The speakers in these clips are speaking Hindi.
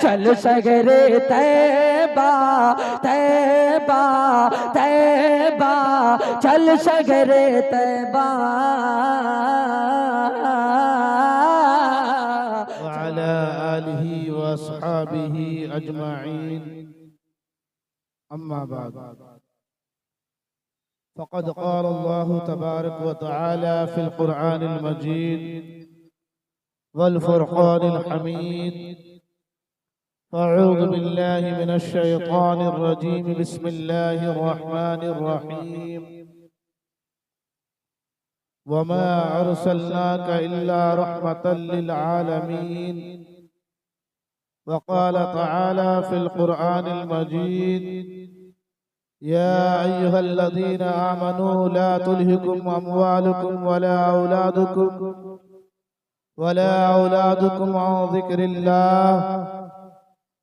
चल सगरे तैबा तैबा तैबा, चल सगरे तैबा। वअला आलिहि व अस्हाबिहि अजमाइन, अम्मा बाद। फ़क़द क़ाल अल्लाहु तबारक व तआला फ़िल क़ुरआनिल मजीद वल फ़ुरक़ानिल हमीद। अऊज़ु बिल्लाहि मिनश शैतानिर रजीम, बिस्मिल्लाहिर रहमानिर रहीम। वमा अर्सलनाका इल्ला रहमतल लिल आलमीन। वक़ाल तआला फ़िल क़ुरआनिल मजीद, या अय्युहल्लज़ीना आमनू ला तुल्हिकुम अम्वालुकुम वला औलादुकुम अन ज़िक्रिल्लाह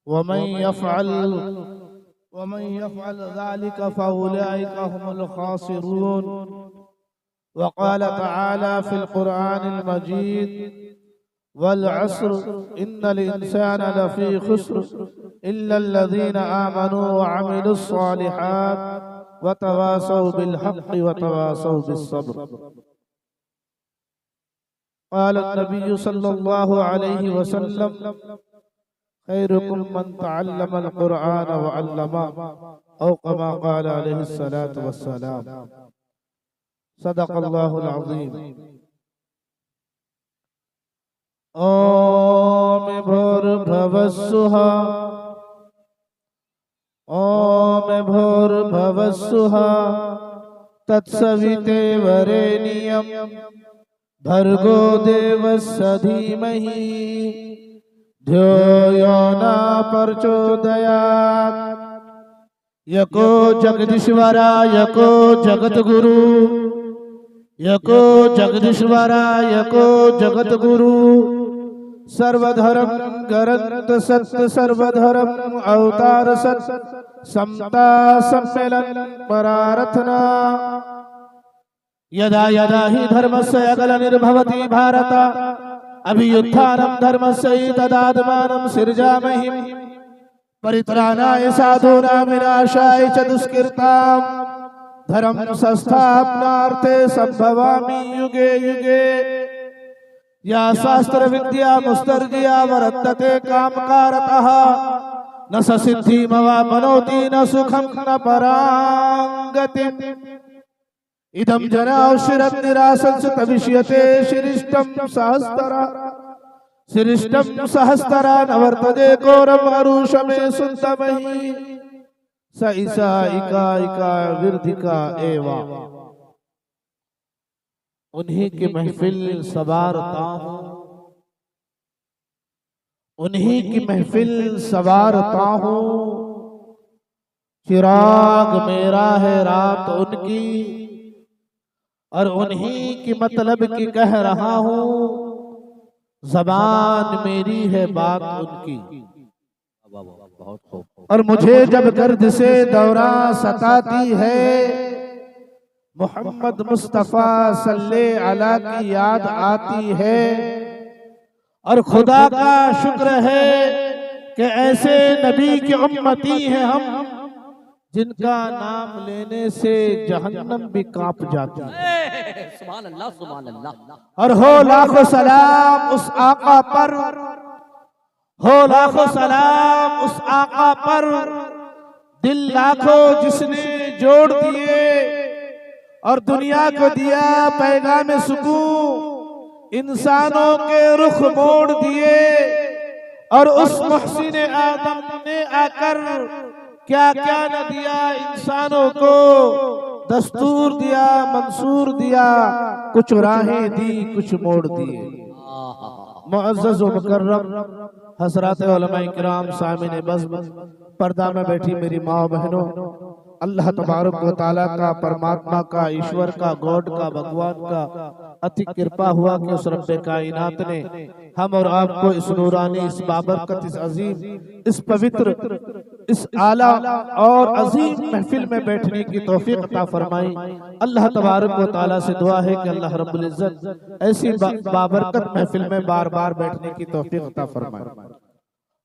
वमन यफ़अल ज़ालिका फ़उलाइका हुमुल ख़ासिरून। वक़ाल तआला फ़िल क़ुरआनिल मजीद, वल अस्र इन्नल इंसाना लफ़ी ख़ुस्र इल्लल्लज़ीना आमनू व अमिलुस्सालिहात व तवासौ बिल हक़्क़ि व तवासौ बिस्सब्र। क़ाल नबी सल्लल्लाहु अलैहि वसल्लम, खैरुकुम मन तअल्लमल क़ुरआन व अल्लमा, औ कमा क़ाल अलैहिस्सलातु वस्सलाम। सदक़ल्लाहुल अज़ीम। ओम भूर्भुवस्सुहा ओम भूर्भुवस्सुहा तत्सविते वरेण्यं भर्गो देवस्य धीमहि धियो यो न प्रचोदयात्। यको जगदीश्वरा यको जगद्गुरु, यको जगदीश्वरा यको जगद्गुरु, सर्वधर्म ग्रंथ सत्य सर्वधर्म अवतार सत्य, समता सम्मेलन परारथना। यदा यदा हि धर्मस्य अग्निर्भवति भारत, अभियुत्थानं धर्मस्य तदात्मानं सृजामहि। परित्राणाय साधूनां विनाशाय च दुष्कृतां, धर्म संस्थापनार्थे संभवामि युगे युगे। या शास्त्र विद्या मुस्तर्जिया वर्तते कामकारतः, न स सिद्धिमवाप्नोति न सुखं न परां गतिम्। इदं जनावशिरं निरासंसत विष्यते शिरिष्टं सहस्तरा, शिरिष्टं सहस्तरा न वर्तते घोरं अरुषमे सुन्तमहि। स ईसा इका इका विर्धिका एवा। उन्हीं की महफिल सवारता हूँ, उन्हीं की महफिल सवारता हूँ। चिराग मेरा है रात उनकी, और उन्हीं की मतलब की कह रहा हूँ। ज़बान मेरी है बात उनकी। और मुझे जब गर्द से दौरा सताती है, मोहम्मद मुस्तफा सल्लल्लाहु अलैहि की याद आती है। और खुदा का शुक्र है कि ऐसे नबी के उम्मती हैं हम, जिनका नाम लेने से जहन्नम भी कांप जाती है। सुभान अल्लाह सुभान अल्लाह। और हो लाखों सलाम उस आका पर, हो लाखों सलाम उस आका पर, दिल लाखों जिसने जोड़ दिए और दुनिया को दिया पैगाम सुकून, इंसानों के रुख मोड़ दिए। और उस मुहसिन आदम ने आकर क्या क्या न दिया इंसानों को, दस्तूर दिया मंसूर दिया, कुछ राहें दी कुछ मोड़ दिए। मुअज़्ज़ज़ व मुकर्रम हज़रात उलमा किराम सामिन बज़्म, पर्दा में बैठी मेरी माँ बहनों, अल्लाह तबारक व तआला का, परमात्मा का, ईश्वर का, गॉड का, भगवान का अति कृपा हुआ कि उस रब्बे कायनात ने हम और आपको इस नूरानी, इस बाबरकत, इस अजीम, इस पवित्र, इस आला और अजीम महफिल में बैठने की तौफीक अता फरमाई। अल्लाह तबारक व तआला से दुआ है कि अल्लाह रब्बुल इज्जत ऐसी बाबरकत महफिल में बार बार बैठने की तौफीक अता फरमाए।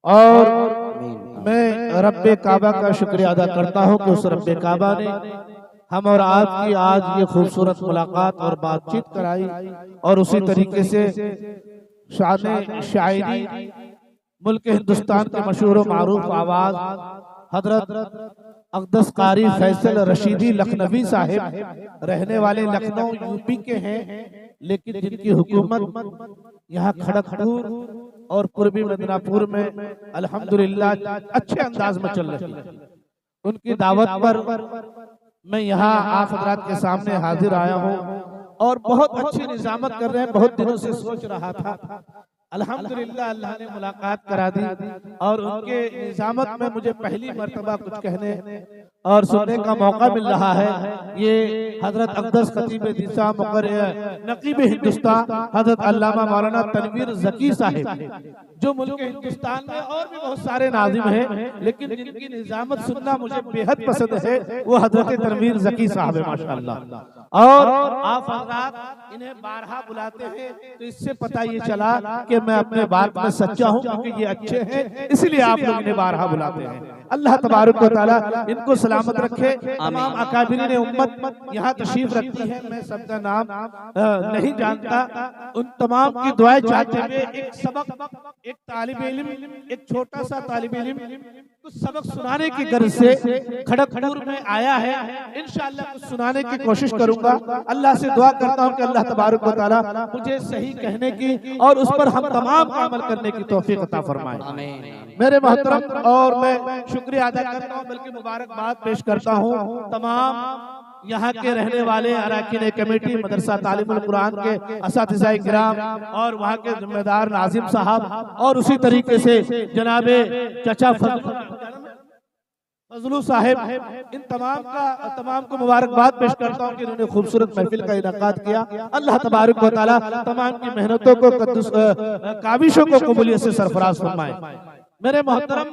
और आमीन। मैं रब्बे काबा का शुक्रिया अदा करता हूँ कि उस रब्बे काबा ने हम और आपकी आज ये खूबसूरत मुलाकात और बातचीत कराई, और उसी तरीके से शान शायरी मुल्क हिंदुस्तान के मशहूर मारूफ आवाज हजरत अक़दस कारी फैसल रशीदी लखनवी साहिब रहने वाले लखनऊ यूपी के हैं, लेकिन जिनकी हुकूमत यहाँ खड़गपुर और पूर्वी मिदनापुर में अल्हम्दुलिल्लाह अच्छे अंदाज में चल रही है। उनकी दावत पर मैं यहाँ आप हजरात के सामने हाजिर आया हूँ और बहुत अच्छी निजामत कर रहे हैं। बहुत दिनों से सोच रहा था, अल्हम्दुलिल्लाह अल्लाह ने मुलाकात करा दी, और उनके निजामत में मुझे पहली मर्तबा कुछ कहने और सुनने का मौका मिल रहा है। ये हजरत अक़दस खतीब दिसा मुक़र्रिर नक़ीब हिंदुस्तान हजरत अल्लामा मौलाना तनवीर ज़की साहिब, जो मुल्क हिंदुस्तान में और भी बहुत सारे नाज़िम हैं, लेकिन जिनकी निजामत सुनना मुझे बेहद पसंद है, वो हजरत तनवीर ज़की साहब है माशाअल्लाह। और आप हजरात इन्हें बारहा बुलाते हैं, तो इससे पता ये चला कि मैं अपने बात में सच्चा हूँ, क्योंकि ये अच्छे हैं, इसलिए आप लोग इन्हें बारहा बुलाते हैं। अल्लाह तबारक व तआला इनको सलामत रखे। तमाम अकाबिरीन उम्मत यहाँ तशरीफ रखती है, मैं सबका नाम नहीं जानता। उन तमाम की दुआएं चाहते हुए एक सबक, एक तालिब इल्म, एक छोटा सा तालिब इल्म कुछ सबक सुनाने की गर्ज से खड़गपुर में आया है। इंशाअल्लाह कुछ सुनाने की कोशिश करूंगा। अल्लाह से दुआ करता हूँ कि अल्लाह तबारक व तआला मुझे सही कहने की और उस पर हम तमाम का अमल करने की तौफीक अता फरमाए। मेरे मोहतरम, और मैं शुक्रिया अदा करता हूँ, बल्कि मुबारकबाद पेश करता हूँ तमाम यहाँ के रहने वाले अरकान कमेटी, मदरसा तालीमुल कुरान के असातिज़ाए किराम और वहाँ के जिम्मेदार नाजिम साहब, और उसी तरीके से जनाबे चचा फजलू साहिब, इन तमाम को मुबारकबाद पेश करता हूँ कि इन्होंने खूबसूरत महफिल का इनकाद किया। अल्लाह तबारक व तआला तमाम की मेहनतों को, काविशों को कबूलियत से सरफराज फरमाए। मेरे मोहतरम,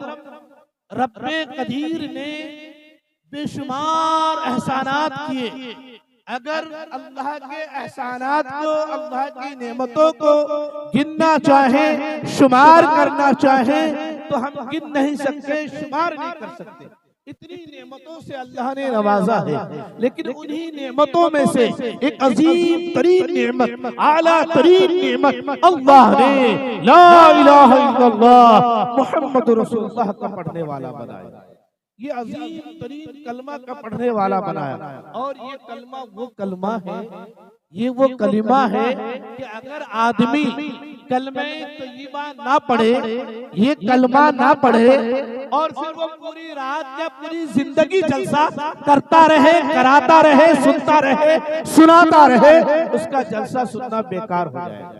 रब्बे कदीर ने बेशुमार एहसानात किए। अगर अल्लाह के एहसानात को, अल्लाह की नेमतों को गिनना चाहे, शुमार करना चाहे, तो हम गिन नहीं सकते, शुमार नहीं कर सकते। इतनी नेमतों से अल्लाह ने नवाजा है, लेकिन उन्हीं नेमतों में से एक अजीम तरीन नेमत, आला तरीन नेमत अल्लाह ने ला इलाहा इल्लल्लाह मुहम्मद रसूलुल्लाह का पढ़ने वाला बनाया। ये अजीम तरीन कलमा का पढ़ने वाला बनाया, और ये कलमा वो कलमा है, ये वो कलिमा है कि अगर आदमी कलमे तय्यबा ना पढ़े, ये कलमा ना पढ़े, और फिर वो पूरी रात या पूरी जिंदगी जलसा करता रहे, कराता रहे, सुनता रहे, सुनाता रहे, उसका जलसा सुनना बेकार हो जाएगा।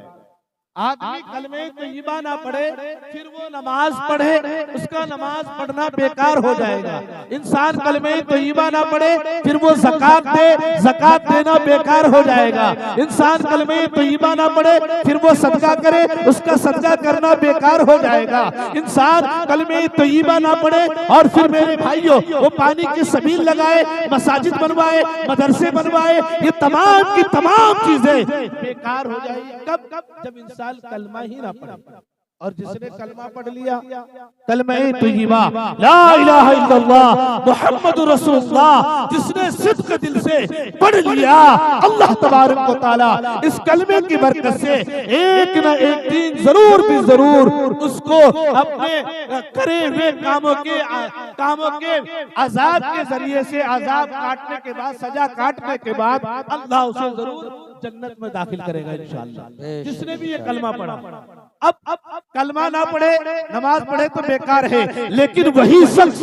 आदमी कलमे तय्यबा ना पढ़े, फिर वो नमाज पढ़े, उसका नमाज पढ़ना बेकार हो जाएगा। इंसान कलमे तय्यबा ना पढ़े, फिर वो ज़कात दे, ज़कात देना बेकार हो जाएगा। इंसान कलमे तय्यबा ना पढ़े, फिर वो सदका करे, उसका सदका करना बेकार हो जाएगा। इंसान कलमे तय्यबा ना पढ़े, और फिर मेरे भाइयों वो पानी की सबील लगाए, मसाजिद बनवाए, मदरसे बनवाए, ये तमाम की तमाम चीजें बेकार हो जाएगी। कब? जब इंसान कलमा ही ना पढ़े। और जिसने कलमा पढ़ लिया, कलमा तय्यबा ला इलाहा इल्लल्लाह मुहम्मदुर रसूलुल्लाह, जिसने सिद्क दिल से पढ़ लिया, अल्लाह तबारक व तआला इस कलमे की बरकत से एक न एक दिन जरूर भी जरूर उसको अपने करे हुए कामों के अजाब के जरिए से, अजाब काटने के बाद, सजा काटने के बाद अल्लाह उसे जरूर जन्नत में दाखिल करेगा इंशाअल्लाह, जिसने भी ये कलमा पढ़ा। अब कलमा ना पढ़े, नमाज पढ़े तो बेकार है, लेकिन वही शख्स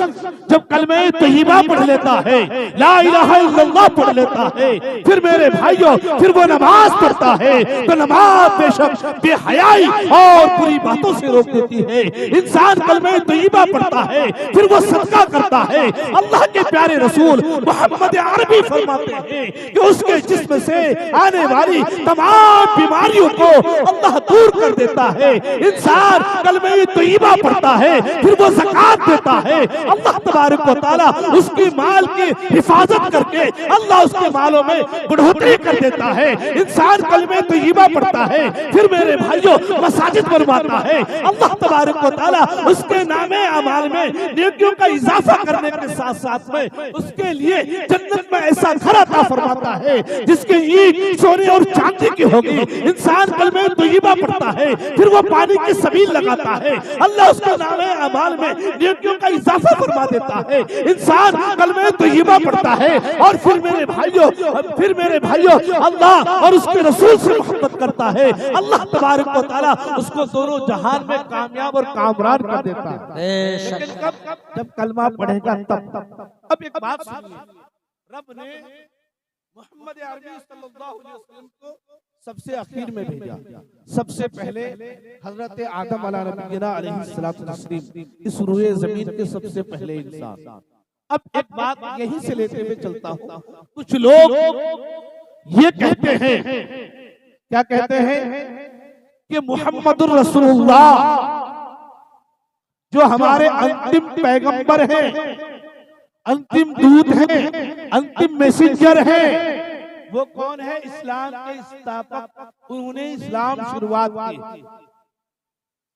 जब कलमे तय्यबा पढ़ लेता है, ला इलाहा इल्लल्लाह पढ़ लेता है, फिर मेरे भाइयों फिर वो नमाज पढ़ता है, तो नमाज बेशक बेहयाई और बुरी बातों से रोक देती है। इंसान कलमे तय्यबा पढ़ता है, फिर वो सदका करता है। अल्लाह के प्यारे रसूल मोहम्मद अरबी फरमाते हैं कि उसके जिस्म से आने वाली तमाम बीमारियों को अल्लाह दूर कर देता है। इंसान इंसान कलमे तैयबा पढ़ता है, फिर वो ज़कात देता है, अल्लाह तबारक व तआला उसकी माल की हिफाजत करके अल्लाह उसके मालों में बढ़ोतरी कर देता है। इंसान कलमे तैयबा पढ़ता है, फिर मेरे भाइयों मसाजिद बनवाता है, अल्लाह तबारक व तआला उसके नामे अमाल में नेकियों का इजाफा करने के साथ साथ में उसके लिए जन्नत में ऐसा घर अता फरमाता है जिसकी ईंट सोने और चांदी की होगी। इंसान कलमे तैयबा पढ़ता है, फिर वो पानी की सबील लगाता है, अल्लाह उसके नामे अमाल में नेकियों का इजाफा फरमा देता है। इंसान कलमे तैयबा पढ़ता है और फिर मेरे भाइयों अल्लाह और उसके रसूल से मोहब्बत करता है, अल्लाह तबारक व तआला उसको दोनों जहान में कामयाब और कामरान कर देता है। लेकिन कब? जब कलमा पढ़ेगा तब। अब एक बात सुनिए, रब ने मोहम्मद अरबी सल्लल्लाहु अलैहि वसल्लम को सबसे आखिर में भेजा, सबसे पहले हजरत आदम अलैहिस्सलातु तस्लीम, इस रूए जमीन के सबसे पहले इंसान। अब एक बात यहीं से लेते हुए चलता हूँ, कुछ लोग ये कहते हैं, क्या कहते हैं कि मुहम्मदुर रसूलुल्लाह जो हमारे अंतिम पैगंबर हैं, अंतिम दूत हैं, अंतिम मैसेंजर हैं, वो कौन है? इस्लाम के स्थापक, उन्होंने इस्लाम शुरुआत की।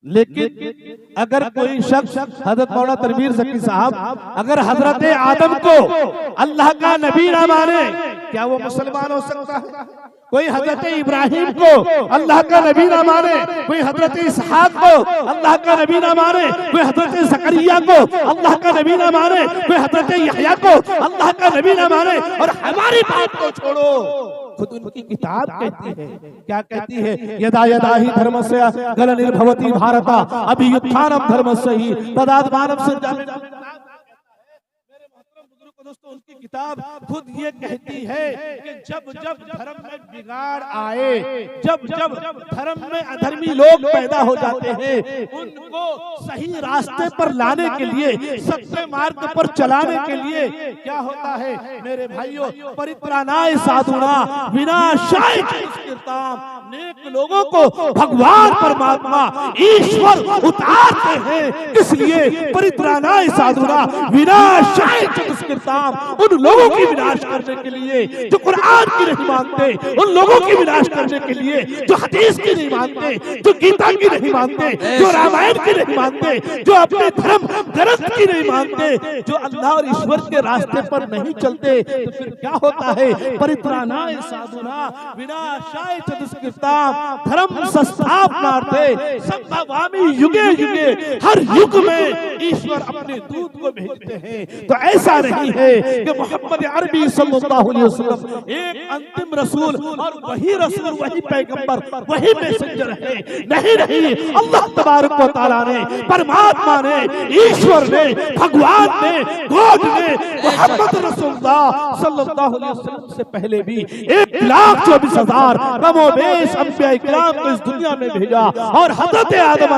लेकिन अगर कोई शख्स हजरत मौलाना तनवीर ज़की साहब अगर हजरत आदम को अल्लाह का नबी ना माने, क्या वो मुसलमान हो सकता है? कोई हजरत इब्राहिम को अल्लाह का नबी ना माने, कोई हजरत इसहाक को अल्लाह का नबी ना माने, कोई हजरत ज़करिया को अल्लाह का नबी ना माने, कोई हजरत यहया को अल्लाह का नबी ना माने, और हमारी बात को छोड़ो, खुद उनकी किताब कहती है, क्या कहती है? यदा यदा ही धर्मस्य गलनिर्भवति भारता अभियुत्थानम धर्मस्य ही तदात्मानं सृजामि। दोस्तों, उनकी किताब खुद ये कहती है कि जब जब धर्म में बिगाड़ आए, जब जब धर्म में अधर्मी लोग पैदा हो जाते हैं, उनको सही रास्ते पर लाने के लिए, सत्य मार्ग पर चलाने के लिए क्या होता है मेरे भाइयों? परित्राणाय साधुना विनाशाय दुष्कृताम, नेक लोगों को भगवान परमात्मा ईश्वर उतारते हैं, इसलिए परित्राणाय साधुना विनाशाय दुष्कृताम, उन लोगों की विनाश करने के लिए जो कुरान की नहीं मानते, उन लोगों की विनाश करने के लिए जो हदीस की नहीं मानते, जो गीता की नहीं मानते, जो रामायण की नहीं मानते, जो अपने धर्म ग्रंथ की नहीं मानते, जो अल्लाह और ईश्वर के रास्ते पर नहीं चलते, तो फिर क्या होता है? परित्राणाय साधुना विनाशाय दुष्कृताम, धर्म संस्थापनार्थे संभवामि युगे युगे, हर युग में ईश्वर अपने दूत को भेजते हैं। तो ऐसा नहीं है कि मोहम्मद अरबी सल्लल्लाहु अलैहि वसल्लम एक अंतिम रसूल और वही रसूल, वही पैगंबर, वही मैसेंजर है। नहीं नहीं, अल्लाह तबारक व तआला ने, परमात्मा ने, ईश्वर ने, भगवान ने, गॉड ने मोहम्मद रसूलुल्लाह सल्लल्लाहु अलैहि वसल्लम से पहले भी 1,24,000 कमोबेश अंबिया किराम को इस दुनिया में भेजा, और हजरत आदम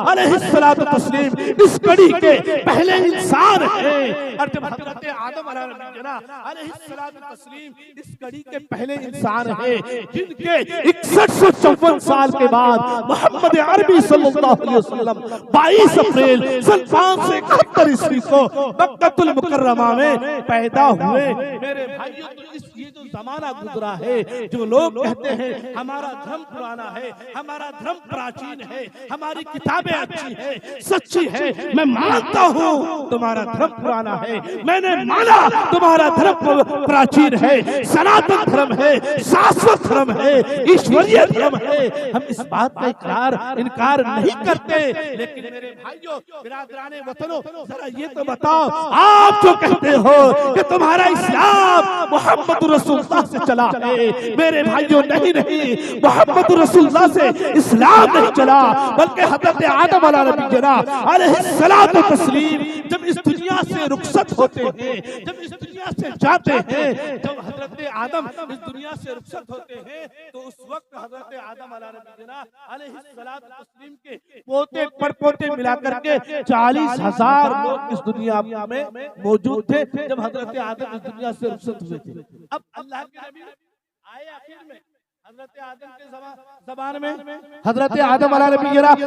अलैहिस्सलातु तस्लीम इस कड़ी के पहले इंसान है। और जब हजरत आदम अलैहिस्सलातु तस्लीम इस कड़ी के पहले इंसान है, जिनके 6154 साल के बाद मोहम्मद अरबी सल्लल्लाहु अलैहि वसल्लम 22 अप्रैल सन 571 ईस्वी को मक्कातुल मुकर्रमा में पैदा हुए। मेरे भाइयों, तो ये जो जमाना गुजरा है, जो लोग कहते हैं हमारा धर्म पुराना है, हमारा धर्म प्राचीन है, हमारी किताबें अच्छी है, सच्ची है, मैं मानता हूँ तुम्हारा धर्म पुराना है, मैंने माना तुम्हारा धर्म प्राचीन है, सनातन धर्म है, शाश्वत धर्म है, ईश्वरीय धर्म है, हम इस बात का इनकार नहीं करते। लेकिन मेरे भाइयों, बिरादराने वतनों, जरा ये तो बताओ, आप जो कहते हो कि तुम्हारा इस्लाम मोहम्मद रसूलुल्लाह से चला है, मेरे भाइयों नहीं नहीं, मोहम्मद रसूलुल्लाह से इस्लाम नहीं चला, बल्कि हजरत आदम अलैहिस्सलातु तस्लीम जब इस दुनिया से रुखसत होते हैं, जब इस दुनिया से जाते हैं, जब हजरत आदम इस दुनिया से रुखसत होते हैं, तो उस वक्त हजरत आदम अलैहिस्सलातु तस्लीम के पोते परपोते मिलाकर के 40,000 लोग इस दुनिया में मौजूद थे जब हजरत आदम इस दुनिया से रुखसत हुए थे। अब अल्लाह के नबी आए आखिर में, हजरत आदम के ज़बान में हजरत आदम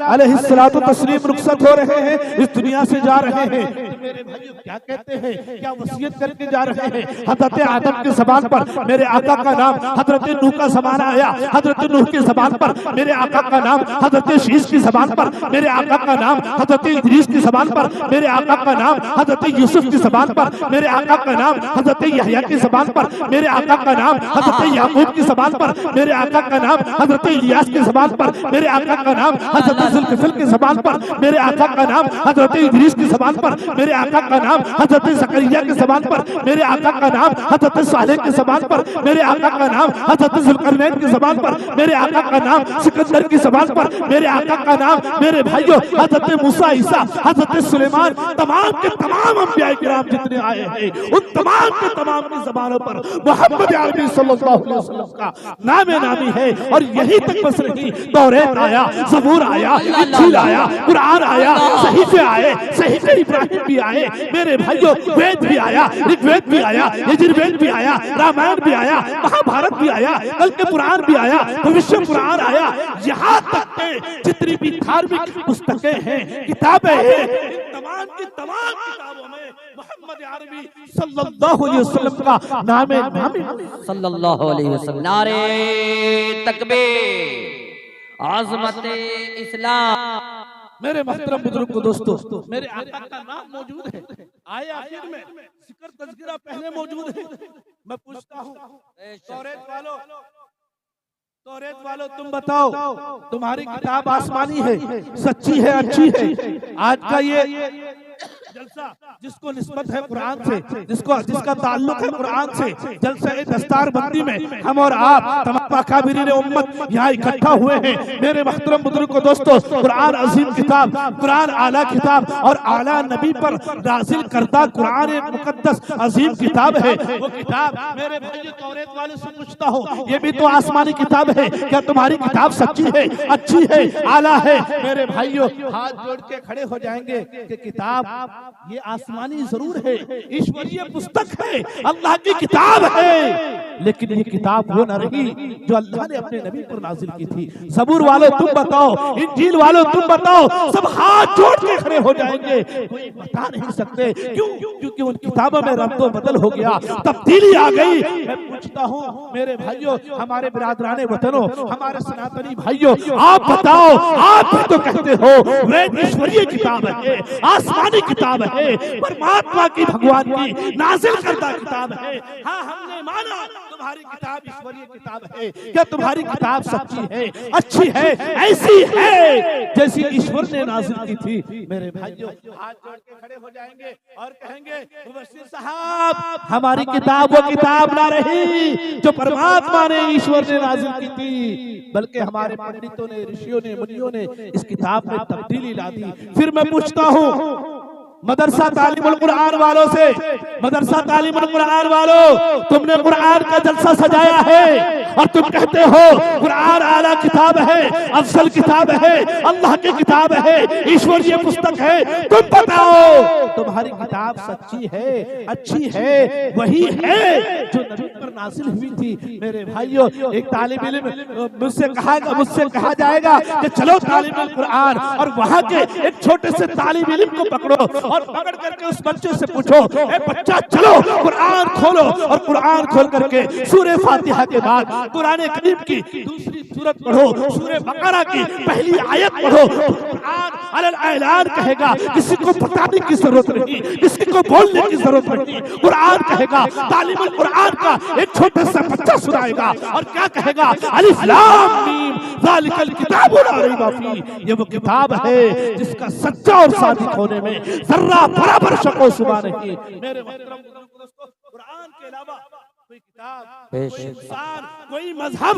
अलैहिस्सलातु तस्लीम रुखसत हो रहे हैं, इस दुनिया से जा रहे हैं। तो मेरे भाइयों क्या कहते हैं, क्या वसीयत करके जा रहे हैं? हजरत आदम के ज़बान पर मेरे आका का नाम हजरत नूह का ज़माना आया, हजरत नूह की ज़बान पर मेरे आका का नाम हजरत शीश की ज़बान पर मेरे आका का नाम हजरत इदरीस की ज़बान पर मेरे आका का नाम हजरत यूसुफ की ज़बान पर मेरे आका का नाम हजरत यहया की ज़बान पर मेरे आका का नाम हजरत याकूब की ज़बान पर मेरे आका का नाम हजरत इलियास की ज़बान पर मेरे आका का नाम हजरत जुल्किफल की ज़बान पर मेरे आका का नाम हजरत इदरीस की ज़बान पर मेरे आका का नाम हजरत ज़करिया की ज़बान पर मेरे आका का नाम हजरत सालेह की ज़बान पर मेरे आका का नाम हजरत जुल्करनैन की ज़बान पर मेरे आका का नाम सिकंदर की ज़बान पर मेरे आका का नाम मेरे भाइयों हजरत मूसा ईसा हजरत सुलेमान तमाम के तमाम अंबिया किराम जितने आए हैं उन तमाम के तमाम की ज़बानों पर मोहम्मद अरबी सल्लल्लाहु अलैहि वसल्लम का नाम नामी है। और यही तक बस नहीं, तौरात आया, ज़बूर आया, इंजील आया, कुरान आया, सहीफे आए, सहीफे इब्राहिम भी आए मेरे भाइयों, वेद भी आया, ऋग्वेद भी आया, यजुर्वेद भी आया, रामायण भी आया, महाभारत भी आया, कल के पुराण भी आया, भविष्य पुराण आया। यहाँ तक के जितनी भी धार्मिक पुस्तकें हैं, किताबें हैं, तमाम की तमाम किताबों में मोहम्मद अरबी सल्लल्लाहु अलैहि वसल्लम का नाम सल्लल्लाहु अलैहि वसल्लम। नारे तकबीर, आज़मत इस्लाम। मेरे मोहतरम बुजुर्ग को दोस्तों, मेरे आका का नाम मौजूद है, आए आखिर में, जिक्र तज़किरा पहले मौजूद है। मैं पूछता हूँ तौरात वालों तुम बताओ, तुम्हारी किताब आसमानी है, सच्ची है, अच्छी है? आज का ये जलसा जिसको निस्बत है कुरान से, जिसका ताल्लुक है कुरान से, जलसा दस्तार बंदी में हम और आप तमाम अकाबिरीन उम्मत यहाँ इकट्ठा हुए हैं। मेरे मोहतरम बुजुर्ग को दोस्तों, कुरान अजीम किताब, कुरान आला किताब और आला नबी पर नाज़िल करदा कुरान एक मुकद्दस अजीम किताब है। वो किताब मेरे भाइयों तौरात वाले से पूछता हूँ, ये भी तो आसमानी किताब है, क्या तुम्हारी किताब सच्ची है, अच्छी है, आला है? मेरे भाइयों हाथ जोड़ के खड़े हो जाएंगे कि किताब ये आसमानी जरूर है, ईश्वरीय पुस्तक है, अल्लाह की किताब है, लेकिन ये किताब वो न रही जो अल्लाह ने अपने नबी पर नाजिल की थी। ज़बूर वालों तुम बताओ, इंजील वालों तुम बताओ, सब हाथ जोड़ के खड़े हो जाएंगे। कोई बता नहीं सकते क्यों? क्योंकि उन किताबों में रद्दो बदल हो गया, तब्दीली आ गई। मैं पूछता हूँ मेरे भाइयों, हमारे बिरादराने वतनों, हमारे सनातनी भाइयों, आप बताओ, आप भी तो कहते हो वेद ईश्वरीय किताब है, आसमानी किताब है, परमात्मा की, भगवान की नाजिल करदा किताब है। हाँ, हमने माना तुम्हारी किताब ईश्वरीय किताब है। क्या तुम्हारी किताब सच्ची है, अच्छी है, ऐसी है जैसी ईश्वर ने नाजिल की थी? मेरे भाइयों हाथ जोड़ के खड़े हो जाएंगे और कहेंगे, मुबश्शिर साहब हमारी किताब वो किताब ना रही जो परमात्मा ने, ईश्वर ने नाजिल की थी, बल्कि हमारे पंडितों ने, ऋषियों ने, मुनियों ने इस किताब में तब्दीली ला दी। फिर मैं पूछता हूँ मदरसा तालीमुल कुरान वालों से, मदरसा तालीमुल कुरान वालों, तुमने कुरान का जलसा सजाया है और तुम कहते हो कुरान आला किताब है, अफजल किताब है, अल्लाह की किताब है, ईश्वरीय पुस्तक है। तुम बताओ तुम्हारी किताब सच्ची है, अच्छी है, वही है जो नबी पर नाजिल हुई थी? मेरे भाइयों एक तालिब इल्म मुझसे कहा जाएगा कि चलो तालीमुल कुरान, और वहां के एक छोटे से तालिब इल्म को पकड़ो और पकड़ करके उस बच्चे से पूछो, ए बच्चा चलो कुरान खोलो, और कुरान खोल करके सूरह फातिहा के बाद कुरान करीम की दूसरी सूरत पढ़ो, सूरह बकरा की पहली आयत पढ़ो। कुरान अलल ऐलान कहेगा, किसी को बताने की जरूरत नहीं, किसी को बोलने की जरूरत नहीं। कुरान कहेगा, तालीमुल कुरान का एक छोटा सा बच्चा सुनाएगा और क्या कहेगा? अलिफ लाम मीम ज़ालिकल किताबु ला रैब फीह। ये वो किताब है जिसका सच्चा और सादिक होने में जर्रा बराबर शको शुबा नहीं। मेरे मोहतरम दोस्तों, कुरान के अलावा कोई किताब, कोई इंसान, कोई मजहब,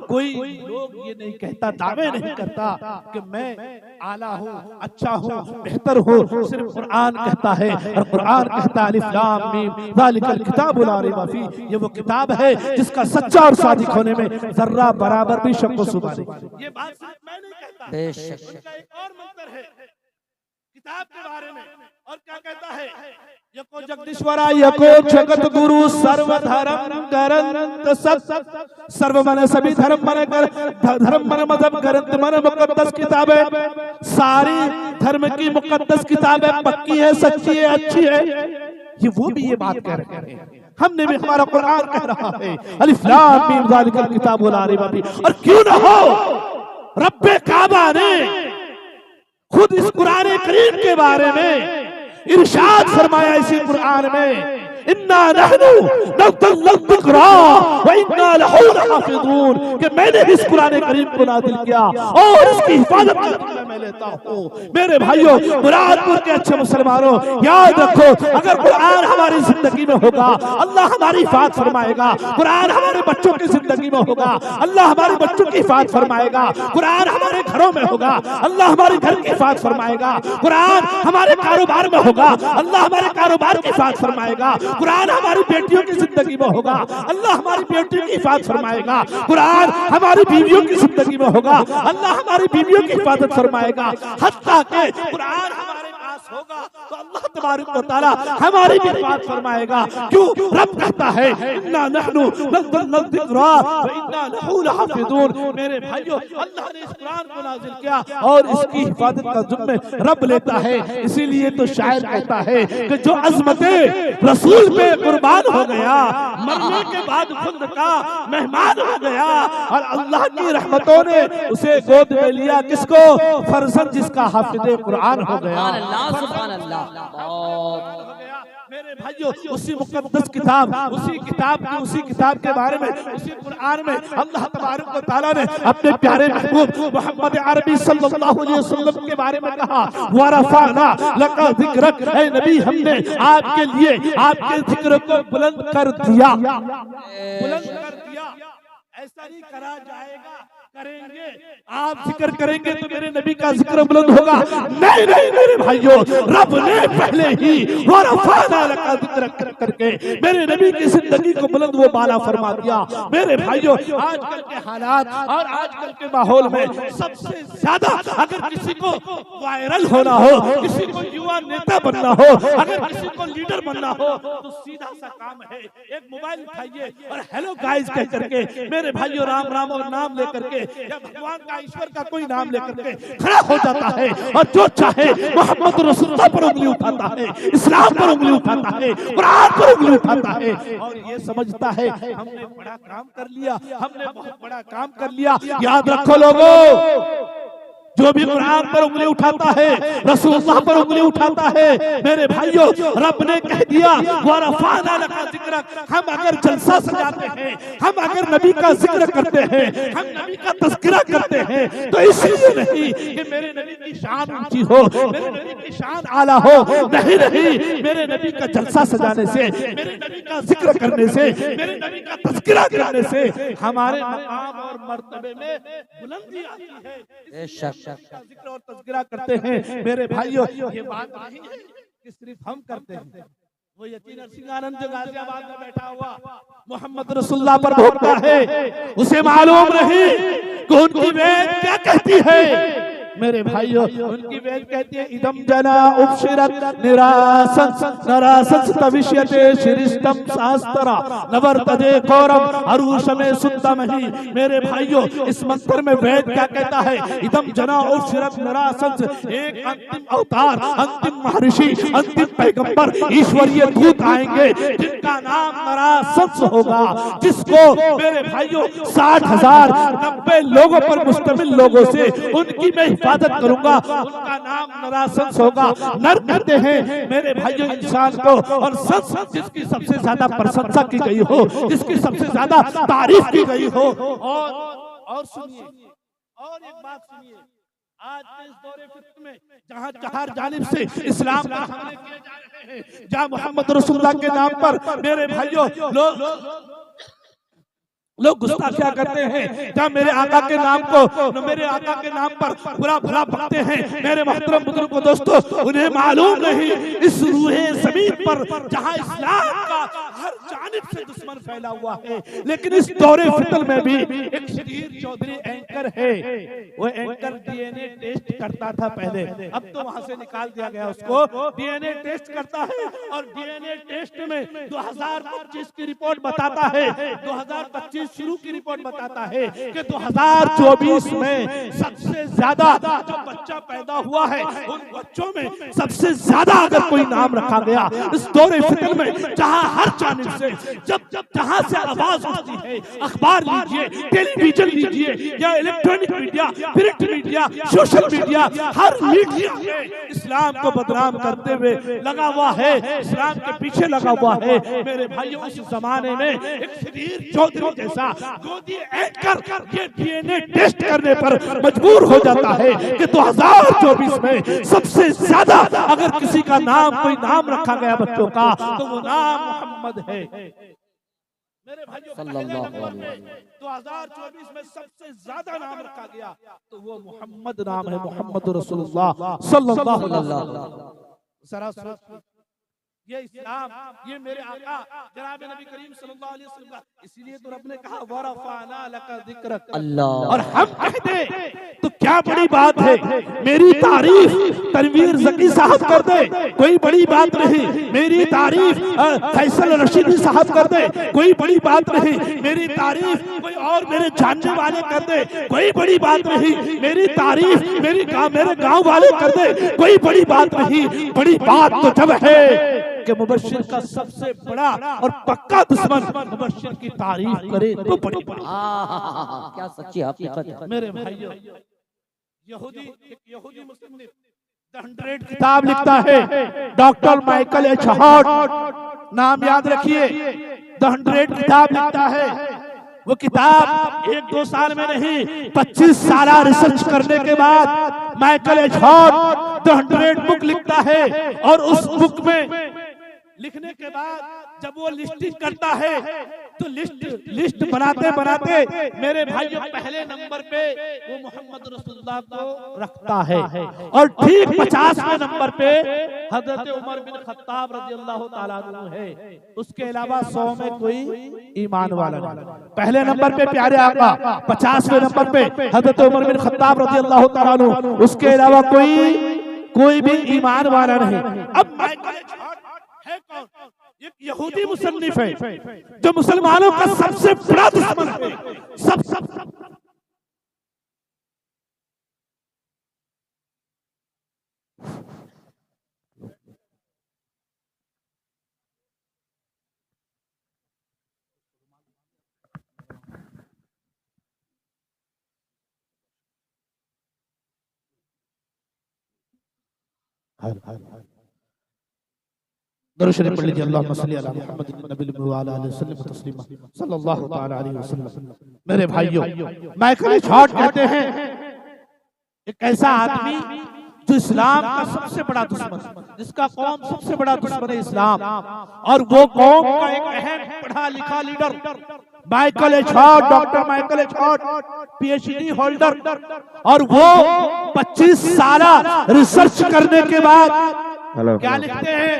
कोई लोग ये नहीं कहता, दावे नहीं करता कि मैं आला हूँ, अच्छा हूँ, बेहतर हूँ। सिर्फ कुरान कहता है, और कुरान कहता है अलिफ लाम मीम ज़ालिकल किताबु ला रैब फीह। ये वो किताब है जिसका सच्चा और सादिक होने में जर्रा बराबर भी शको शुबा नहीं। ये बात सिर्फ मैं नहीं कहता, उनका एक और मंत्र है, किताब के बारे में। और क्या कहता है, यको जगदीश्वरा यको जगत गुरु सर्व धर्म ग्रंथ सत, सर्व मन सभी धर्म मन धर्म मन मजहब ग्रंथ मन मुकद्दस किताबें, सारी धर्म की मुकद्दस किताबें पक्की है, सच्ची है, अच्छी है। ये वो भी ये बात कह रहे हैं, हमने भी, हमारा कुरान कह रहा है अलिफ लाम मीम ज़ालिकल किताबु ला रैब फीह। और क्यों ना हो, रब्बे काबा ने खुद इस कुरान करीम के बारे में इरशाद फरमाया इसी कुरान में, इन्ना नहनु नज़्ज़लना ज़िक्रा व इन्ना लहू लहाफ़िज़ून, कि मैंने इस कुरान करीम को नाज़िल किया और इसकी हिफाजत का जिम्मा मैं लेता हूँ। मेरे भाइयों, मुरादपुर के अच्छे मुसलमानों, याद रखो, अगर कुरान हमारी जिंदगी में होगा अल्लाह हमारी हिफाजत फरमाएगा। कुरान हमारे बच्चों की जिंदगी में होगा अल्लाह हमारे बच्चों की हिफाजत फरमाएगा। कुरान हमारे घरों में होगा अल्लाह हमारे घर की हिफाजत फरमाएगा। कुरान हमारे कारोबार में होगा अल्लाह हमारे कारोबार की हिफाजत फरमाएगा। कुरान हमारी बेटियों की जिंदगी में होगा अल्लाह हमारी बेटियों की हिफाजत फरमाएगा। कुरान हमारी बीवियों की जिंदगी में होगा अल्लाह हमारी बीवियों की हिफाजत फरमाएगा। हत्ता के कुरान हमारे पास होगा तो अल्लाह तबारक व तआला हमारी भी हिफाजत फरमाएगा। क्यों? रब कहता है इन्ना नहनु नज़्ज़लना ज़िक्रा व इन्ना लहू लहाफ़िज़ून। मेरे भाइयों, अल्लाह ने इस कुरान को नाज़िल किया और इसकी हिफाजत का ज़िम्मा रब लेता है। इसीलिए तो शायर कहता है कि जो अज़मते रसूल पे कुर्बान हो गया, मरने के बाद खुद का मेहमान हो गया, और अल्लाह की रहमतों ने उसे गोद में लिया। किसको? फर्जंद जिसका हाफिज़े कुरान हो गया। सुभान अल्लाह। मेरे भाइयों, उसी मुकद्दस किताब, उसी किताब के बारे में, उसी कुरान में अल्लाह तबारक व तआला ने अपने प्यारे महबूब मोहम्मद अरबी सल्लल्लाहु अलैहि वसल्लम के बारे में कहा, व रफ़अना लका ज़िक्रक, ऐ नबी हमने आपके लिए आपके जिक्र को बुलंद कर दिया, बुलंद कर दिया। ऐसा नहीं करा जाएगा, करेंगे, आप जिक्र करेंगे तो मेरे नबी का जिक्र बुलंद होगा। नहीं नहीं मेरे भाइयों, रब ने पहले ही वरफ़अना लका ज़िक्रक करके मेरे नबी की जिंदगी को बुलंद वो बाला फरमा दिया। मेरे भाइयों, आजकल के हालात और आजकल के माहौल में सबसे ज्यादा अगर किसी को वायरल होना हो, किसी को युवा नेता बनना हो, अगर किसी को लीडर बनना हो, तो सीधा सा काम है, एक मोबाइल उठाइए और हेलो गाइस कह करके, मेरे भाइयों, राम राम और नाम लेकर के या भगवान का ईश्वर का कोई नाम लेकर के खड़ा हो जाता है और जो चाहे मोहम्मद रसूलुल्लाह पर उंगली उठाता है, इस्लाम पर उंगली उठाता है, कुरान पर उंगली उठाता है और ये समझता है हमने बड़ा काम कर लिया, हमने बहुत बड़ा काम कर लिया। याद रखो लोगों, जो भी कुरान पर उंगली उठाता है, रसूलुल्लाह पर उंगली उठाता है, मेरे भाइयों, रब ने कह दिया वरफ़अना लका ज़िक्रक। हम अगर जलसा सजाते हैं, हम अगर नबी का जिक्र करते हैं, हम नबी का तज़किरा करते हैं, तो इसलिए नहीं कि मेरे नबी की शान ऊंची हो, मेरे नबी की शान आला हो, नहीं नहीं, मेरे नबी का जलसा सजाने से, मेरे नबी का जिक्र करने से, मेरे नबी का तज़किरा करने से हमारे मकाम और मर्तबे में बुलंदी आती है। बेशक जिक्र और तज़किरा करते हैं। मेरे भाइयों, ये बात नहीं है कि सिर्फ हम करते हैं। वो यतीन नरसिंह आनंद जो गाजियाबाद में बैठा हुआ मोहम्मद रसूलुल्लाह पर भोगता है, उसे मालूम नहीं कि उनकी वेद क्या कहती है। मेरे भाइयों, उनकी वेद कहती है इदम जना उपशिरत निरासन नरासन तविष्यते शिरिष्टम शास्त्रा नवर्तजे कौरम अरुषमे सुत्तमहि। मेरे भाइयों, इस मंत्र में वेद क्या कहता है? इदम जना उपशिरत निरासन, एक अंतिम अवतार, अंतिम महर्षि, अंतिम पैगंबर, ईश्वरीय दूत आएंगे जिनका नाम नरासन होगा, जिसको मेरे भाइयों 60,090 लोगों पर मुश्तमिल लोगों से उनकी मैं हिफाजत करूंगा, उनका नाम नरासंस होगा। नर कहते हैं मेरे भाइयों इंसान को, और संस जिसकी सबसे ज्यादा प्रशंसा की गई हो, जिसकी सबसे ज्यादा तारीफ की गई हो। और सुनिए, और एक बात सुनिए, आज के इस दौरे फिक्र में जहां चार जानिब से इस्लाम पर हमले किए जा रहे हैं, जहां मोहम्मद रसूलुल्लाह के नाम पर मेरे भाइयों लोग लोग गुस्ताखियां करते हैं, जब मेरे आका के नाम को, मेरे आका के नाम पर बुरा भला बकते हैं। मेरे मोहतरम बुजुर्गों दोस्तों, उन्हें मालूम नहीं इस रूहे जमीन पर जहां इस्लाम का हर जानिब से दुश्मन फैला हुआ है, लेकिन इस दौरे फितन में भी एक शरीर चौधरी एंकर है। वो एंकर डीएनए टेस्ट करता था पहले, अब तो वहां से निकाल दिया गया उसको। डीएनए टेस्ट करता है और डीएनए टेस्ट में 2025 की रिपोर्ट बताता है, 2025 शुरू की रिपोर्ट बताता है कि 2024 में सबसे ज्यादा जो बच्चा पैदा हुआ है, उन बच्चों में सबसे ज्यादा अगर कोई नाम रखा गया इस दौरे फितन में, जहां हर जानिब से जहां से आवाज उठती है, अखबार लीजिए, टेलीविजन लीजिए या electronic media, print media, social media, हर मीडिया में इस्लाम को बदनाम करते हुए लगा हुआ है, इस्लाम के पीछे लगा हुआ है। मेरे भाइयों, उस जमाने में एक शरीर चौधरी जैसा गोदी एंकर ये डीएनए टेस्ट करने पर मजबूर हो जाता है कि 2024 में सबसे ज्यादा अगर किसी का नाम, कोई नाम रखा गया बच्चों का, तो वो नाम मोहम्मद है। मेरे भाइयों, पहले नंबर पे 2024 में सबसे ज्यादा नाम रखा गया तो वो मोहम्मद नाम है, मोहम्मद रसूलुल्लाह सल्लल्लाहु अलैहि वसल्लम। जरा सोच, ये इस्लाम, ये मेरे आका जनाब नबी करीम सल्लल्लाहु अलैहि वसल्लम, इसीलिए तो रब ने कहा वरफाना लका जिक्रक अल्लाह। और हम कहते तो क्या बड़ी बात है, मेरी तारीफ तनवीर जकी साहब कर दे, कोई बड़ी बात नहीं। मेरी तारीफ फैसल रशीदी साहब कर दे, कोई बड़ी बात नहीं। मेरी तारीफ कोई और मेरे जानने वाले कर दे, कोई बड़ी बात नहीं। मेरी तारीफ मेरे गांव वाले कर दे, कोई बड़ी बात नहीं। बड़ी बात तो जब है कि मुबश्शिर का सबसे बड़ा और पक्का दुश्मन मुबश्शिर की तारीफ करे तो बड़ी बात। क्या सच्ची हकीकत है मेरे भाइयों, यहूदी मुस्लिम ने द 100 किताब लिखता है, डॉक्टर माइकल एच हॉट, नाम याद रखिए, द 100 किताब लिखता है। वो किताब 1-2 साल में नहीं, 25 साल रिसर्च करने के बाद Michael H hot the 100 book लिखता है। और उस बुक में लिखने के बाद जब वो लिस्टिंग करता है तो लिस्ट बनाते बनाते मेरे भाइयों, पहले नंबर पे वो मोहम्मद रसूलुल्लाह को रखता है और ठीक 50वें नंबर पे हजरत उमर बिन खत्ताब रज़ियल्लाहु ताला अन्हु है। उसके अलावा 100 में कोई ईमान वाला नहीं। पहले नंबर पे प्यारे आका, 50वें नंबर पे हजरत उमर बिन खत्ताब रज़ियल्लाहु ताला अन्हु, उसके अलावा कोई भी ईमान वाला नहीं। अब माइकल एच हॉट है कौन? एक यहूदी मुसन्निफ है जो मुसलमानों का सबसे बड़ा दुश्मन है। सब दरूद शरीफ पढ़ लीजिए, अल्लाहुम्मा सल्ली अला मुहम्मद नबी व अला आलिहि वसल्लम तस्लीमा सल्लल्लाहु तआला अलैहि वसल्लम। मेरे भाइयों, माइकल एच हॉट कहते हैं एक ऐसा आदमी जो इस्लाम का सबसे बड़ा दुश्मन, जिसका कौम सबसे बड़ा दुश्मन है इस्लाम, और वो कौम का एक अहम पढ़ा लिखा leader Michael H hot, doctor Michael H hot, PhD holder. और वो 25 साल रिसर्च करने के बाद क्या लिखते हैं?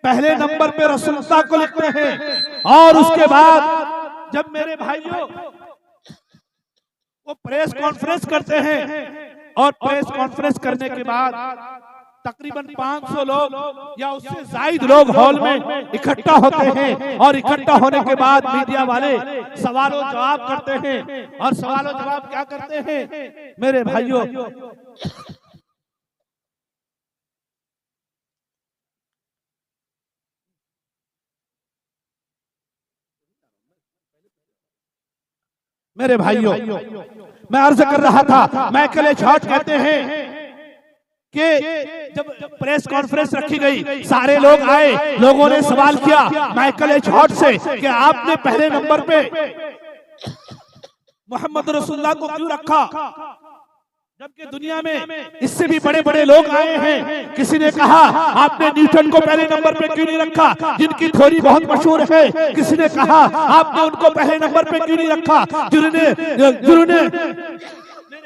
पहले नंबर पे रसूलुल्लाह को लिखते हैं। और उसके बाद जब मेरे भाइयों वो प्रेस कॉन्फ्रेंस करते हैं, और प्रेस कॉन्फ्रेंस करने के बाद तकरीबन 500 लोग या उससे ज्यादा लोग हॉल में इकट्ठा होते हैं। और इकट्ठा होने के बाद मीडिया वाले सवालों जवाब करते हैं। और सवालों जवाब क्या करते हैं मेरे भाइयों? मेरे भाइयों, मैं अर्ज कर रहा था, माइकल एच हॉट कहते हैं कि जब प्रेस कॉन्फ्रेंस रखी गई, सारे लोग आए, लोगों ने सवाल किया माइकल एच हॉट से कि आपने पहले नंबर पे मोहम्मद रसूलुल्लाह को क्यों रखा? जबकि दुनिया में इससे भी बड़े बड़े लोग आए हैं। किसी ने कहा आपने न्यूटन को पहले नंबर पे क्यों नहीं रखा, जिनकी थ्योरी बहुत मशहूर है। किसी ने कहा आपने उनको पहले नंबर पे क्यों नहीं रखा, जिन्होंने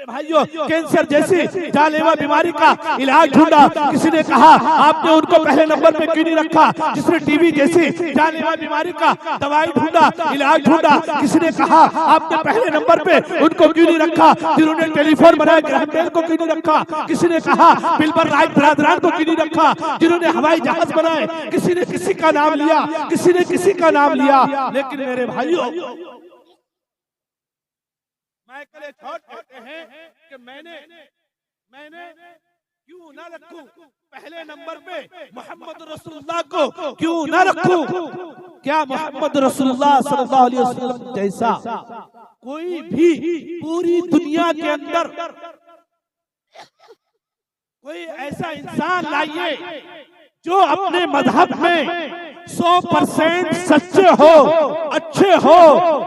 भाइयों कैंसर जैसी जानलेवा बीमारी का इलाज ढूंढा। किसी ने कहा आपने उनको पहले नंबर पे क्यों नहीं रखा, जिसने टीबी जैसी जानलेवा बीमारी का दवाई ढूंढा, इलाज ढूंढा। किसी ने कहा आपने पहले नंबर पे उनको क्यों नहीं रखा, जिन्होंने टेलीफोन बनाया, ग्राहम बेल को क्यों नहीं रखा। किसी ने कहा बिल्बर राइट बरादरान को क्यों नहीं रखा, जिन्होंने हवाई जहाज बनाए। किसी ने किसी का नाम लिया, किसी ने किसी का नाम लिया, लेकिन मेरे भाइयों माइकल थॉट कहते हैं कि मैंने क्यों ना रखूं पहले नंबर पे मोहम्मद रसूलुल्लाह को, क्यों ना रखूं। क्या मोहम्मद रसूलुल्लाह सल्लल्लाहु अलैहि वसल्लम जैसा कोई भी पूरी दुनिया के अंदर कोई ऐसा इंसान लाइए जो अपने मजहब में 100% सच्चे हो, अच्छे हो।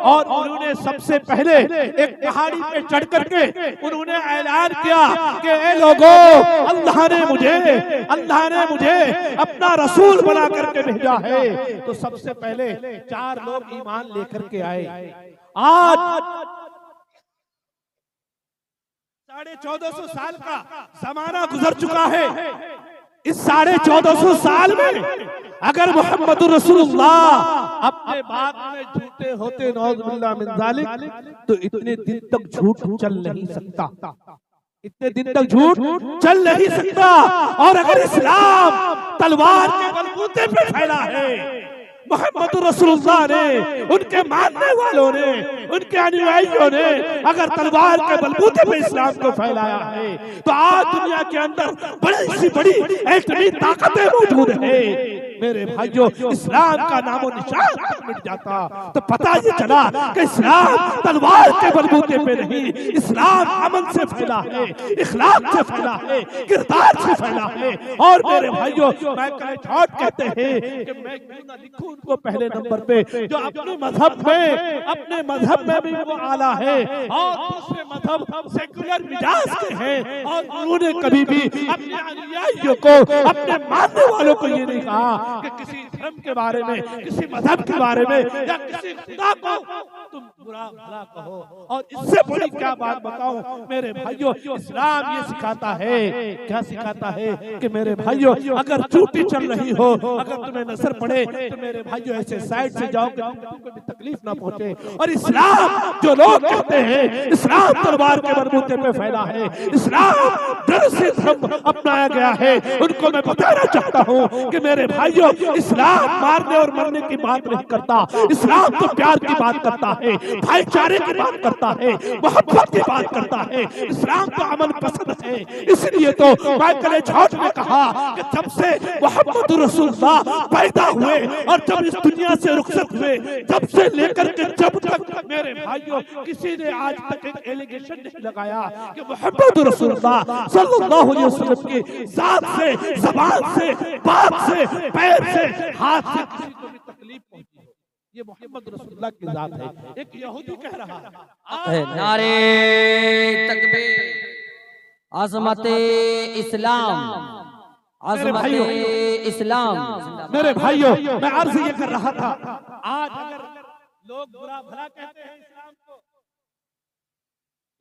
और उन्होंने सबसे पहले एक पहाड़ी पे चढ़ करके उन्होंने ऐलान किया कि ए लोगों, अल्लाह ने मुझे अपना रसूल बना करके भेजा है। तो सबसे पहले 4 लोग ईमान लेकर के आए। आज 1450 साल का जमाना गुजर चुका है। इस 1450 साल में अगर मोहम्मद रसूलुल्लाह अपने बात में झूठे होते नौजुबिल्लाह मिन जालिक, तो इतने दिन तक झूठ चल नहीं सकता, इतने दिन तक झूठ चल नहीं सकता। और अगर इस्लाम तलवार के बलबूते पे फैला है, मोहम्मद रसूलुल्लाह ने, उनके मानने वालों ने, उनके अनुयायियों ने अगर तलवार के बलबूते पे इस्लाम को फैलाया है, तो आज दुनिया के अंदर बड़ी सी बड़ी एटमी ताकतें मौजूद है। मेरे भाइयों, इस्लाम का नामो निशान मिट जाता तो पता ये चला कि इस्लाम तलवार के बलबूते पे नहीं, इस्लाम अमन से फैला है, इखलाक से फैला है, किरदार से फैला है। और मेरे भाइयों, माइकल थॉट कहते हैं कि मैं क्यों ना लिखूं उनको पहले नंबर पे, जो अपने मजहब में भी वो आला है और दूसरे मजहब सेकुलर मिजाज के हैं। और उन्होंने कभी भी अपने अनुयायियों को, अपने मानने वालों को ये नहीं कहा कि किसी धर्म के बारे में, किसी मजहब के बारे में या किसी खुदा को तुम बुरा भला कहो। और इससे बड़ी क्या बात बताऊं मेरे भाइयों, इस्लाम ये सिखाता है, क्या सिखाता है कि मेरे भाइयों, अगर चूटी चल रही हो, अगर तुम्हें नजर पड़े, तो मेरे भाइयों ऐसे साइड से जाओ कि तुमको भी तकलीफ ना पहुंचे। और इस्लाम जो लोग कहते हैं इस्लाम तलवार के बलबूते पे फैला है, इस्लाम डर से धर्म अपनाया गया है, उनको मैं बताना चाहता हूं कि मेरे भाइयों, इस्लाम मारने और मरने की बात नहीं करता, इस्लाम तो प्यार की बात करता है, भाईचारे की बात करता है, मोहब्बत की बात करता है। इस्लाम तो अमन पसंद है। इसलिए तो माइकल थॉट ने कहा कि जब से मोहम्मद रसूलुल्लाह पैदा हुए और जब इस दुनिया से रुखसत हुए, तब से लेकर के जब तक मेरे भाइयों किसी ने आज तक एक एलिगेशन नहीं लगाया कि मोहम्मद रसूलुल्लाह सल्लल्लाहु अलैहि वसल्लम की जात से, ज़बान से, बात से, पैर से, हाथ से किसी को भी तकलीफ पहुंची। ये मोहम्मद रसूलुल्लाह की जात है। एक यहूदी कह रहा है नारे तकबीर, अज़मते इस्लाम, अज़मते इस्लाम। मेरे भाइयों, मैं अर्ज ये कर रहा था, आज अगर लोग बुरा भला कहते हैं इस्लाम को,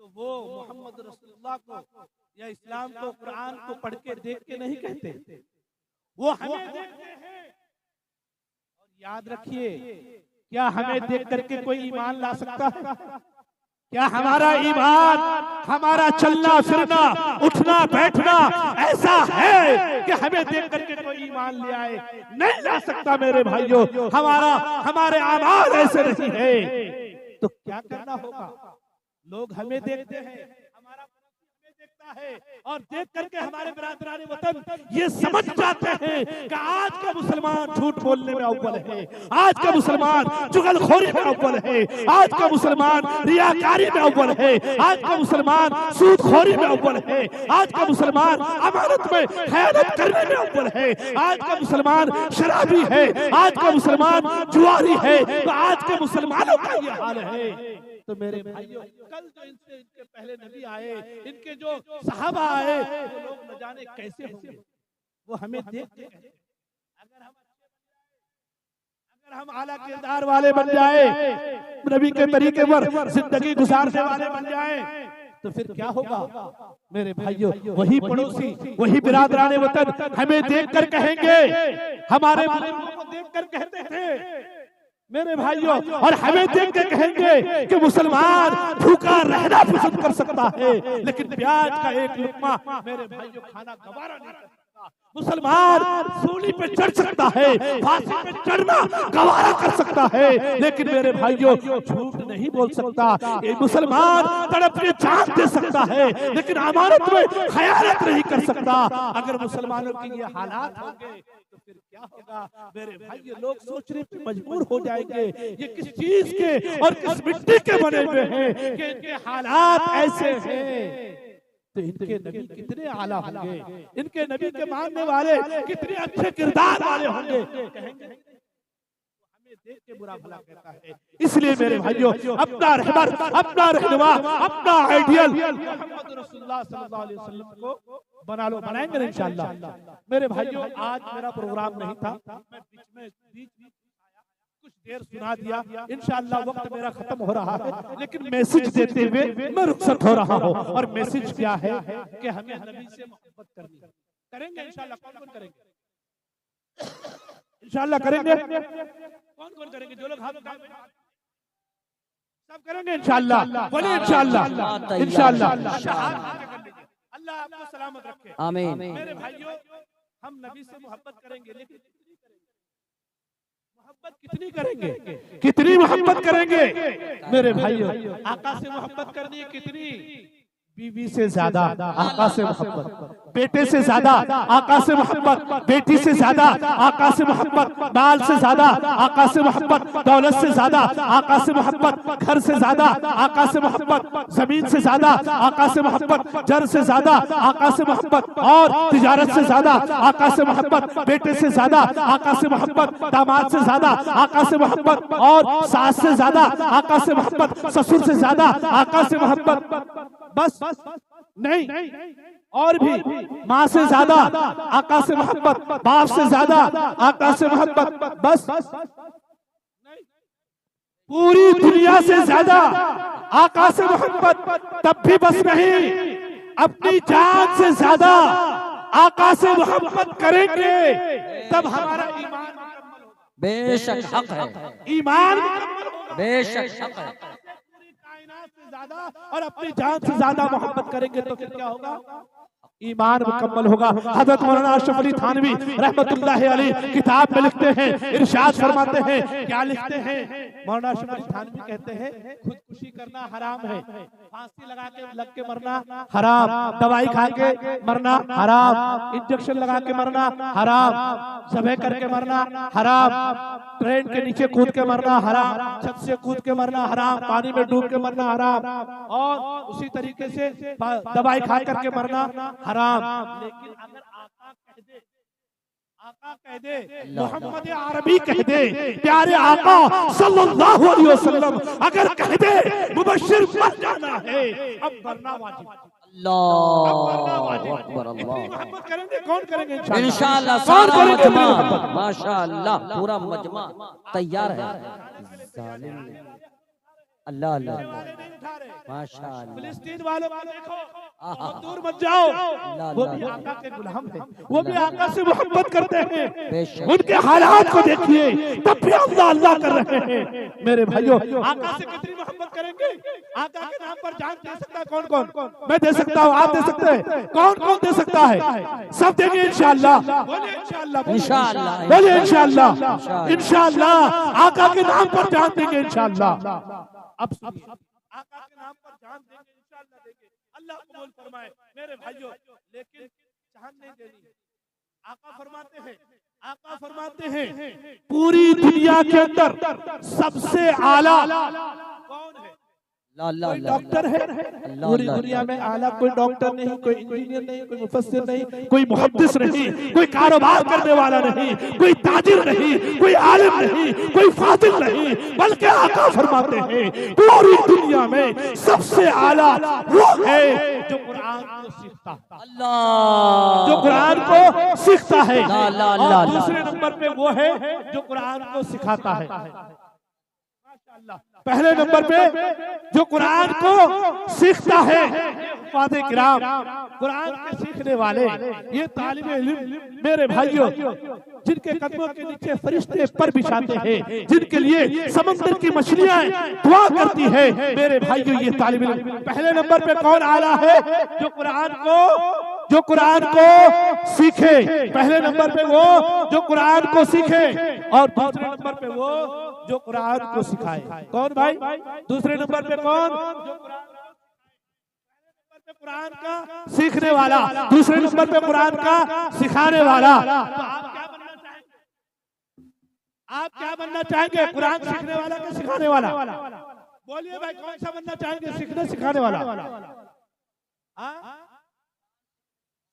तो वो मोहम्मद रसूलुल्लाह को या इस्लाम को, कुरान को पढ़ के देख के नहीं कहते, वो हमें देखते हैं। और याद रखिए, क्या हमें देख करके कोई ईमान ला सकता है? क्या हमारा ईमान, हमारा चलना फिरना, उठना बैठना ऐसा है कि हमें देख करके कोई ईमान ले आए? नहीं ला सकता मेरे भाइयों। हमारे अमाल ऐसे नहीं है। तो क्या करना होगा? लोग हमें देखते हैं, हमारा हमें देखता है, और देख करके हमारे बिरादराने वतन ये समझ जाते हैं कि आज का मुसलमान झूठ बोलने में अव्वल है, आज का मुसलमान चुगलखोरी में अव्वल है, आज का मुसलमान रियाकारी में अव्वल है, आज का मुसलमान सूदखोरी में अव्वल है, आज का मुसलमान अमानत में खयानत करने में अव्वल है, आज का मुसलमान शराबी है, आज का मुसलमान जुआरी है। तो आज के मुसलमानों का ये हाल है। तो मेरे भाइयों कल जो इनके पहले नबी आए, इनके जो सहाबा आए, वो लोग न जाने कैसे होंगे, वो हमें देख के अगर हम आला किरदार वाले बन जाए, नबी के तरीके पर जिंदगी गुजारने वाले बन जाए, तो फिर क्या होगा मेरे भाइयों? वही पड़ोसी, वही बिरादराने वतन हमें देखकर कहेंगे, हमारे बुजुर्गों को देखकर कहते थे मेरे भाइयों, और हमें देख के कहेंगे कि मुसलमान भूखा रहना पसंद कर सकता है, लेकिन प्याज का एक लुकमा मेरे भाइयों खाना गवारा नहीं कर सकता। मुसलमान सूली पे चढ़ सकता है, फांसी पे चढ़ना गवारा कर सकता है, लेकिन मेरे भाइयों झूठ नहीं बोल सकता। ये मुसलमान तड़प के जान दे सकता है, लेकिन अमानत में खयानत नहीं कर सकता। अगर मुसलमानों के ये हालात होंगे तो फिर क्या होगा मेरे भाइयों? लोग सोचने पे मजबूर हो जाएंगे ये किस चीज के और किस मिट्टी के बने हुए हैं कि इनके हालात ऐसे हैं। तो इनके नबी कितने आला होंगे, इनके नबी के मानने वाले कितने अच्छे किरदार वाले होंगे। कहेंगे हमें देख के बुरा भला कहता है। इसलिए मेरे भाइयों अपना रहबर, अपना रहनुमा, अपना आइडियल मोहम्मद रसूलुल्लाह सल्लल्लाहु अलैहि वसल्लम को बना लो, बनाएंगे ना इंशाअल्लाह। मेरे भाइयों आज मेरा प्रोग्राम नहीं था, मैं बीच कुछ देर सुना दिया, इंशाअल्लाह वक्त मेरा खत्म हो रहा है, लेकिन मैसेज देते हुए मैं रुखसत हो रहा हूँ। और मैसेज क्या है कि हमें नबी से मोहब्बत करनी है। करेंगे इंशाअल्लाह। कौन कौन करेंगे? इंशाअल्लाह करेंगे। कौन कौन करेंगे? जो लोग हाथ उठाए सब करेंगे इंशाअल्लाह। बोले इंशाअल्लाह, इंशाअल्लाह। अल्लाह आपको सलामत रखे, आमीन। मेरे भाइयों हम नबी से मोहब्बत करेंगे, लेकिन मोहब्बत कितनी करेंगे? कितनी मोहब्बत करेंगे मेरे भाइयों? आका से मोहब्बत करनी है कितनी? बीवी से ज्यादा आका से मोहब्बत, बेटे से ज्यादा आका से मोहब्बत, बेटी से ज्यादा आका से मोहब्बत, बाल से ज्यादा आका से मोहब्बत, दौलत से ज्यादा आका से मोहब्बत, घर से ज्यादा आका से मोहब्बत, जमीन से ज्यादा आका से मोहब्बत, जर से ज्यादा आका से मोहब्बत, और तिजारत से ज्यादा आका से मोहब्बत, बेटे से ज्यादा आका से मोहब्बत, दामाद से ज्यादा आका से मोहब्बत, और सास से ज्यादा आका से मोहब्बत, ससुर से ज्यादा आका से मोहब्बत। बस नहीं, और भी माँ से ज्यादा आका से मोहब्बत, बाप से ज्यादा आका से मोहब्बत। बस पूरी दुनिया से ज्यादा आका से मोहब्बत, तब भी बस नहीं, अपनी जान से ज्यादा आका से मोहब्बत करेंगे तब हमारा ईमान मुकम्मल होगा। बेशक हक है, ईमान मुकम्मल होगा, बेशक हक है। से ज्यादा और अपनी जान से ज्यादा मोहब्बत करेंगे तो फिर क्या होगा? ईमान मुकम्मल होगा। हजरत मौलाना अशरफ अली थानवी रहमतुल्लाह अलैह किताब में लिखते हैं, इरशाद फरमाते हैं, क्या लिखते हैं? मौलाना अशरफ अली थानवी कहते हैं खुदकुशी करना हराम है, फांसी लगा के लग के मरना हराम, दवाई खा के मरना हराम, इंजेक्शन लगा के मरना हराम, ज़बह करके मरना हराम, ट्रेन के नीचे कूद के मरना हराम, छत से कूद के मरना हराम, पानी में डूब के मरना हराम, और उसी तरीके से दवाई खा करके मरना हराम। लेकिन अगर आका कह दे, मोहम्मद अरबी कह दे, प्यारे आका सल्लल्लाहु अलैहि वसल्लम अगर कह दे मुबश्शिर मर जाना है, अब मरना वाजिब। अल्लाह अकबर, अल्लाह। मोहब्बत करेंगे, कौन करेंगे? इंशाअल्लाह कौन सारा करेंगे? मजमा, माशाअल्लाह पूरा मजमा तैयार है। अल्लाह अल्लाह माशाअल्लाह। फिलिस्तीन वालों को देखो, दूर मत जाओ, वो भी आका के गुलाम हैं, वो भी आका से मोहब्बत करते हैं। उनके हालात को देखिए, तब भी अल्लाह अल्लाह कर रहे हैं। मेरे भाइयों आका से कितनी मोहब्बत करेंगे? आका के नाम पर जान दे सकता है कौन कौन? मैं दे सकता हूँ, आप दे सकते हैं, कौन कौन दे सकता है? सब देंगे इंशाअल्लाह। बोलिए इंशाअल्लाह, इंशाअल्लाह, बोलिए इंशाअल्लाह, इंशाअल्लाह आका के नाम पर जान देंगे इंशाअल्लाह। अब सुनिए, आका के नाम पर जान देंगे इंशाअल्लाह, देंगे, अल्लाह कबूल फरमाए। मेरे भाइयों लेकिन जान नहीं देनी। आका फरमाते हैं पूरी दुनिया के अंदर सबसे आला कौन है? कोई डॉक्टर है पूरी दुनिया में आला, कोई डॉक्टर नहीं, कोई इंजीनियर नहीं, कोई मुफस्सिर नहीं, कोई मुहद्दिस नहीं, कोई कारोबार करने वाला नहीं, कोई ताजिर नहीं, कोई आलिम नहीं, कोई फादिल नहीं, बल्कि आका फरमाते हैं पूरी दुनिया में सबसे आला वो है जो कुरान को सीखता है, अल्लाह, जो कुरान को सीखता है। अल्लाह, और दूसरे नंबर पे वो है जो कुरान को सिखाता है। पहले नंबर पे जो कुरान को सीखता है, हुफ़ाज़े किराम, कुरान के सीखने वाले, ये तालिबे इल्म मेरे भाइयों, जिनके कदमों के नीचे फरिश्ते पर बिछाते हैं, जिनके लिए समंदर की मछलियां दुआ करती है, मेरे भाइयों ये तालिबे इल्म। पहले नंबर पे कौन आला है? जो कुरान को सीखे। पहले नंबर पे वो जो कुरान को सीखे, और दूसरे नंबर पे वो जो कुरान को सिखाए। कौन भाई? दूसरे नंबर पे कौन? जो कुरान का सीखने वाला, दूसरे नंबर पे कुरान का सिखाने वाला। तो आप क्या बनना चाहेंगे? कुरान सीखने वाला के सिखाने वाला? बोलिए भाई, कौन सा बनना चाहेंगे? सीखने सिखाने वाला?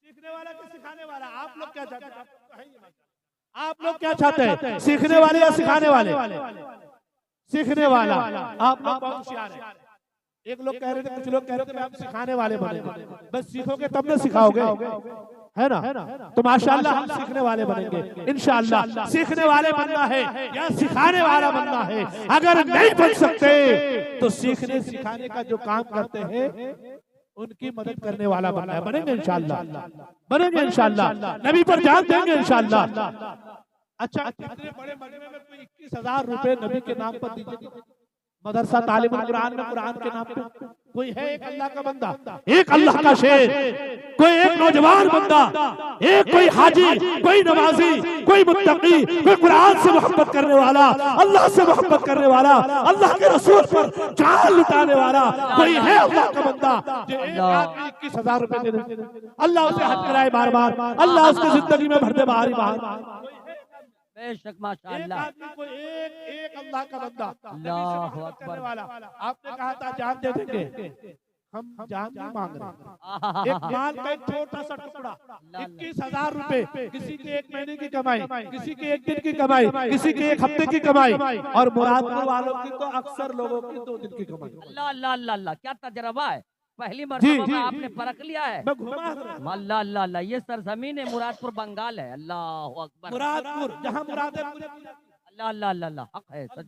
सीखने वाला के सिखाने वाला? आप लोग क्या चाहते हैं? आप लोग क्या चाहते हैं? सीखने वाले या सिखाने वाले? सीखने वाला। आप लोग बहुत होशियार हैं। एक लोग कह रहे थे, कुछ लोग कह रहे थे आप सिखाने वाले बनेंगे, बस सीखोगे तब न सिखाओगे, है ना? तो माशाअल्लाह हम सीखने वाले बनेंगे इंशाअल्लाह। सीखने वाले बनना है या सिखाने वाला बनना है? अगर नहीं बन सकते तो सीखने सिखाने का जो काम करते हैं उनकी मदद करने वाला बनना है। बनेंगे इंशाअल्लाह, बनेंगे इंशाअल्लाह, नबी पर जान देंगे इंशाअल्लाह। अच्छा, इतने बड़े मजमे में कोई 21,000 रुपए नबी के नाम पर दीजिए। मदरसा तालिमुल कुरान में कुरान के नाम पे कोई है? एक अल्लाह का बंदा, एक अल्लाह का शेर, कोई एक नौजवान बंदा, एक कोई हाजी, कोई नमाजी, कोई मुत्तकी, कोई कुरान से मोहब्बत करने वाला, अल्लाह से मोहब्बत करने वाला, अल्लाह के रसूल पर जान लुटाने वाला कोई है अल्लाह का बंदा जो एक आदमी 21,000 रुपए दे दे? अल्लाह उसे हज कराए बार बार, अल्लाह उसकी जिंदगी में भर दे बाहर बाहर। बेशक माशाअल्लाह, एक अल्लाह का बंदा, अल्लाहु अकबर। वाला। आपने कहा था जान दे देंगे, हम जान नहीं मांग रहे। एक माल का एक छोटा सा टुकड़ा, 21,000 रुपए, किसी के एक महीने की कमाई, किसी के एक दिन की कमाई, किसी के एक हफ्ते की कमाई, और मुरादपुर वालों की तो अक्सर लोगों की 2 दिन की कमाई। अल्लाह अल्लाह अल्लाह अल्लाह, क्या तजर्बा है, पहली मर्तबा में आपने परख लिया है। मैं घुमा अल्लाह अल्लाह अल्लाह, ये सरजमीन है मुरादपुर बंगाल है। अल्लाह अकबर, मुरादपुर, जहाँ मुरादपुर। अल्लाह अल्लाह अल्लाह अल्लाह, हक है सच।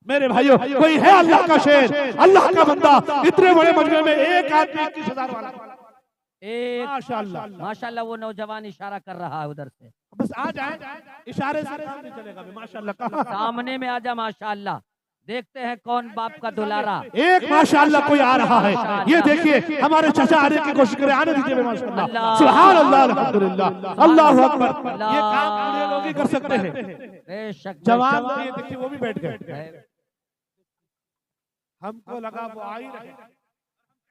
मेरे भाइयों, कोई है अल्लाह का शेर, अल्लाह का बंदा, इतने बड़े मजमे में एक आदमी 21,000 वाला। एक माशाअल्लाह, माशाअल्लाह, वो नौजवान इशारा कर रहा है उधर से, बस आ जाए, इशारे से नहीं चलेगा। माशाअल्लाह, कहाँ सामने में आजा। माशाअल्लाह, देखते हैं कौन बाप का दुलारा। एक माशाअल्लाह कोई आ रहा है। ये देखिए हमारे चाचा आने की कोशिश करें, आने दीजिए। माशाअल्लाह, सुभान अल्लाह, अल्हम्दुलिल्लाह, अल्लाहु अकबर। ये काम पूरे लोग ही कर सकते हैं। बेशक जवान ये देखिए वो भी बैठ गए। हमको लगा वो आ ही रहे,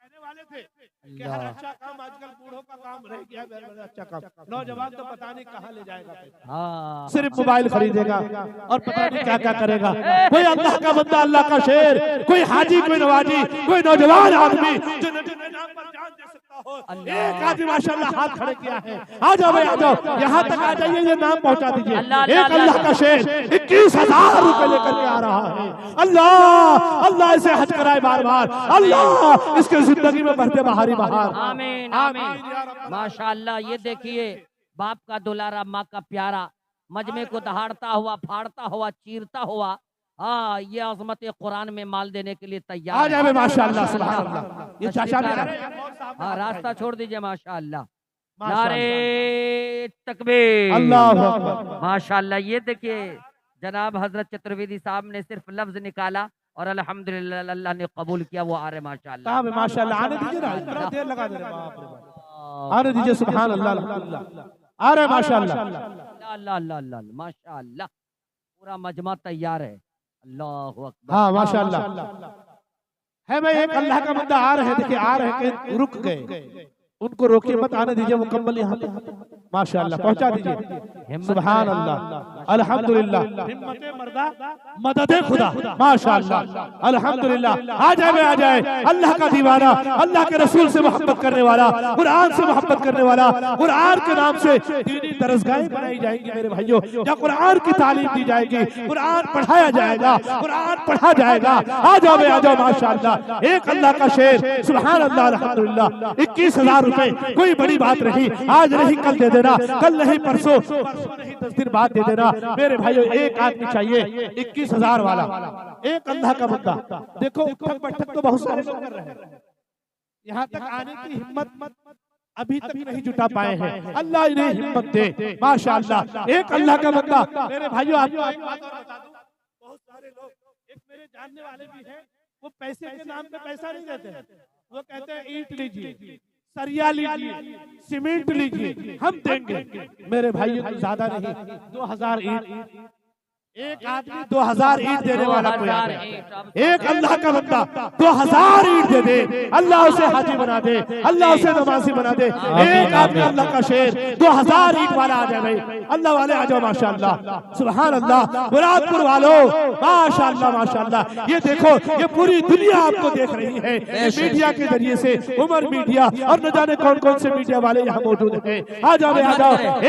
कहने वाले थे कि हर अच्छा काम आजकल बूढ़ों का काम रह गया है। अच्छा काम नौजवान तो पता नहीं कहाँ ले जाएगा, हाँ, सिर्फ मोबाइल खरीदेगा और पता नहीं क्या क्या करेगा। कोई अल्लाह का बंदा, अल्लाह का शेर, कोई हाजी, कोई नवाजी, कोई नौजवान आदमी जो नबी के नाम पर जान दे सकता हो। एक आदमी माशाअल्लाह हाथ खड़े किया है। आ जाओ भाई, आ जाओ, यहाँ तक आ जाइए, ये नाम पहुँचा दीजिए। एक अल्लाह का शेर 21,000 रुपए लेकर के आ रहा है। अल्लाह अल्लाह इसे हज कराए बार बार, अल्लाह इसके जिंदगी में बढ़ते बाहरी बाहर। आमीन आमीन। माशाअल्लाह, ये देखिए बाप का दुलारा, माँ का प्यारा, मजमे को दहाड़ता हुआ, फाड़ता हुआ, चीरता हुआ, हाँ, ये अज़मत कुरान में माल देने के लिए तैयार आ जाए माशाअल्लाह, सुभान अल्लाह। ये चाचा ने हाँ, रास्ता छोड़ दीजिए। माशाअल्लाह, नारे तकबीर, अल्लाहु अकबर। माशाअल्लाह, ये देखिए जनाब हजरत चतुर्वेदी साहब ने सिर्फ लफ्ज निकाला और अल्हम्दुलिल्लाह अल्लाह ने कबूल किया। वो आ रहे माशाअल्लाह, माशाअल्लाह, आने दीजिए ना, इतना देर लगा दे रहे, बाप रे बाप, आने दीजिए। सुभान अल्लाह, अल्हम्दुलिल्लाह, आ रहे माशाअल्लाह, अल्लाह अल्लाह अल्लाह, माशाअल्लाह, पूरा मजमा तैयार है। अल्लाहु अकबर, हाँ माशाअल्लाह है। भाई एक अल्लाह का बंदा आ रहे हैं, देखिए आ रहे हैं, रुक गए, उनको रोकिए मत, आने दीजिए, मुकम्मल यहाँ पे माशाअल्लाह पहुंचा दीजिए। सुभान अल्लाह, अल्हम्दुलिल्लाह, हिम्मत मर्दा मदद खुदा, माशाअल्लाह, अल्हम्दुलिल्लाह। आ जाए, आ जाए, अल्लाह का दीवाना, अल्लाह के रसूल से मोहब्बत करने वाला, कुरान से मोहब्बत करने वाला, कुरान के नाम से दीनी दरसगाहें बनाई जाएंगी मेरे भाइयों, या कुरान की तालीम दी जाएगी, कुरान पढ़ाया जाएगा, कुरान पढ़ा जाएगा। आ जाओ माशाअल्लाह। एक अल्लाह का शेर, सुभान अल्लाह, अल्हम्दुलिल्लाह। 21,000 रुपए कोई बड़ी बात नहीं, आज नहीं कल दे देना, कल नहीं परसों नहीं 10 दिन बाद दे देना मेरे भाइयों। एक आदमी चाहिए 21,000 वाला, एक अल्लाह का बंदा। देखो उठक बैठक तो बहुत सारे लोग कर रहे हैं, यहाँ तक आने की हिम्मत अभी तक नहीं जुटा पाए हैं। अल्लाह इन्हें हिम्मत दे, माशाअल्लाह। एक अल्लाह का बंदा मेरे भाइयों। आपको एक बात और बता दूं, बहुत सारे लोग, एक मेरे जानने वाले भी हैं, वो पैसे के नाम पे पैसा नहीं देते हैं। वो कहते हैं ईंट लीजिए, सरिया लीजिए, सीमेंट लीजिए, हम देंगे। मेरे भाइयों को ज्यादा नहीं, 2,000 ईंट, एक आदमी 2,000 ईंट देने वाला कोई आदमी, एक अल्लाह का बंदा 2,000 ईंट दे दे, अल्लाह उसे हाजी बना दे, अल्लाह उसे नमाजी बना दे। एक आदमी अल्लाह का शेर 2,000 ईंट वाला आ जाए भाई, अल्लाह वाले आ जाओ माशाअल्लाह, सुभान अल्लाह। मुरादपुर वालों माशाअल्लाह, माशाअल्लाह। ये देखो, ये पूरी दुनिया आपको देख रही है मीडिया के जरिए से, उमर मीडिया और न जाने कौन कौन से मीडिया वाले यहाँ मौजूद हैं। आ जाओ,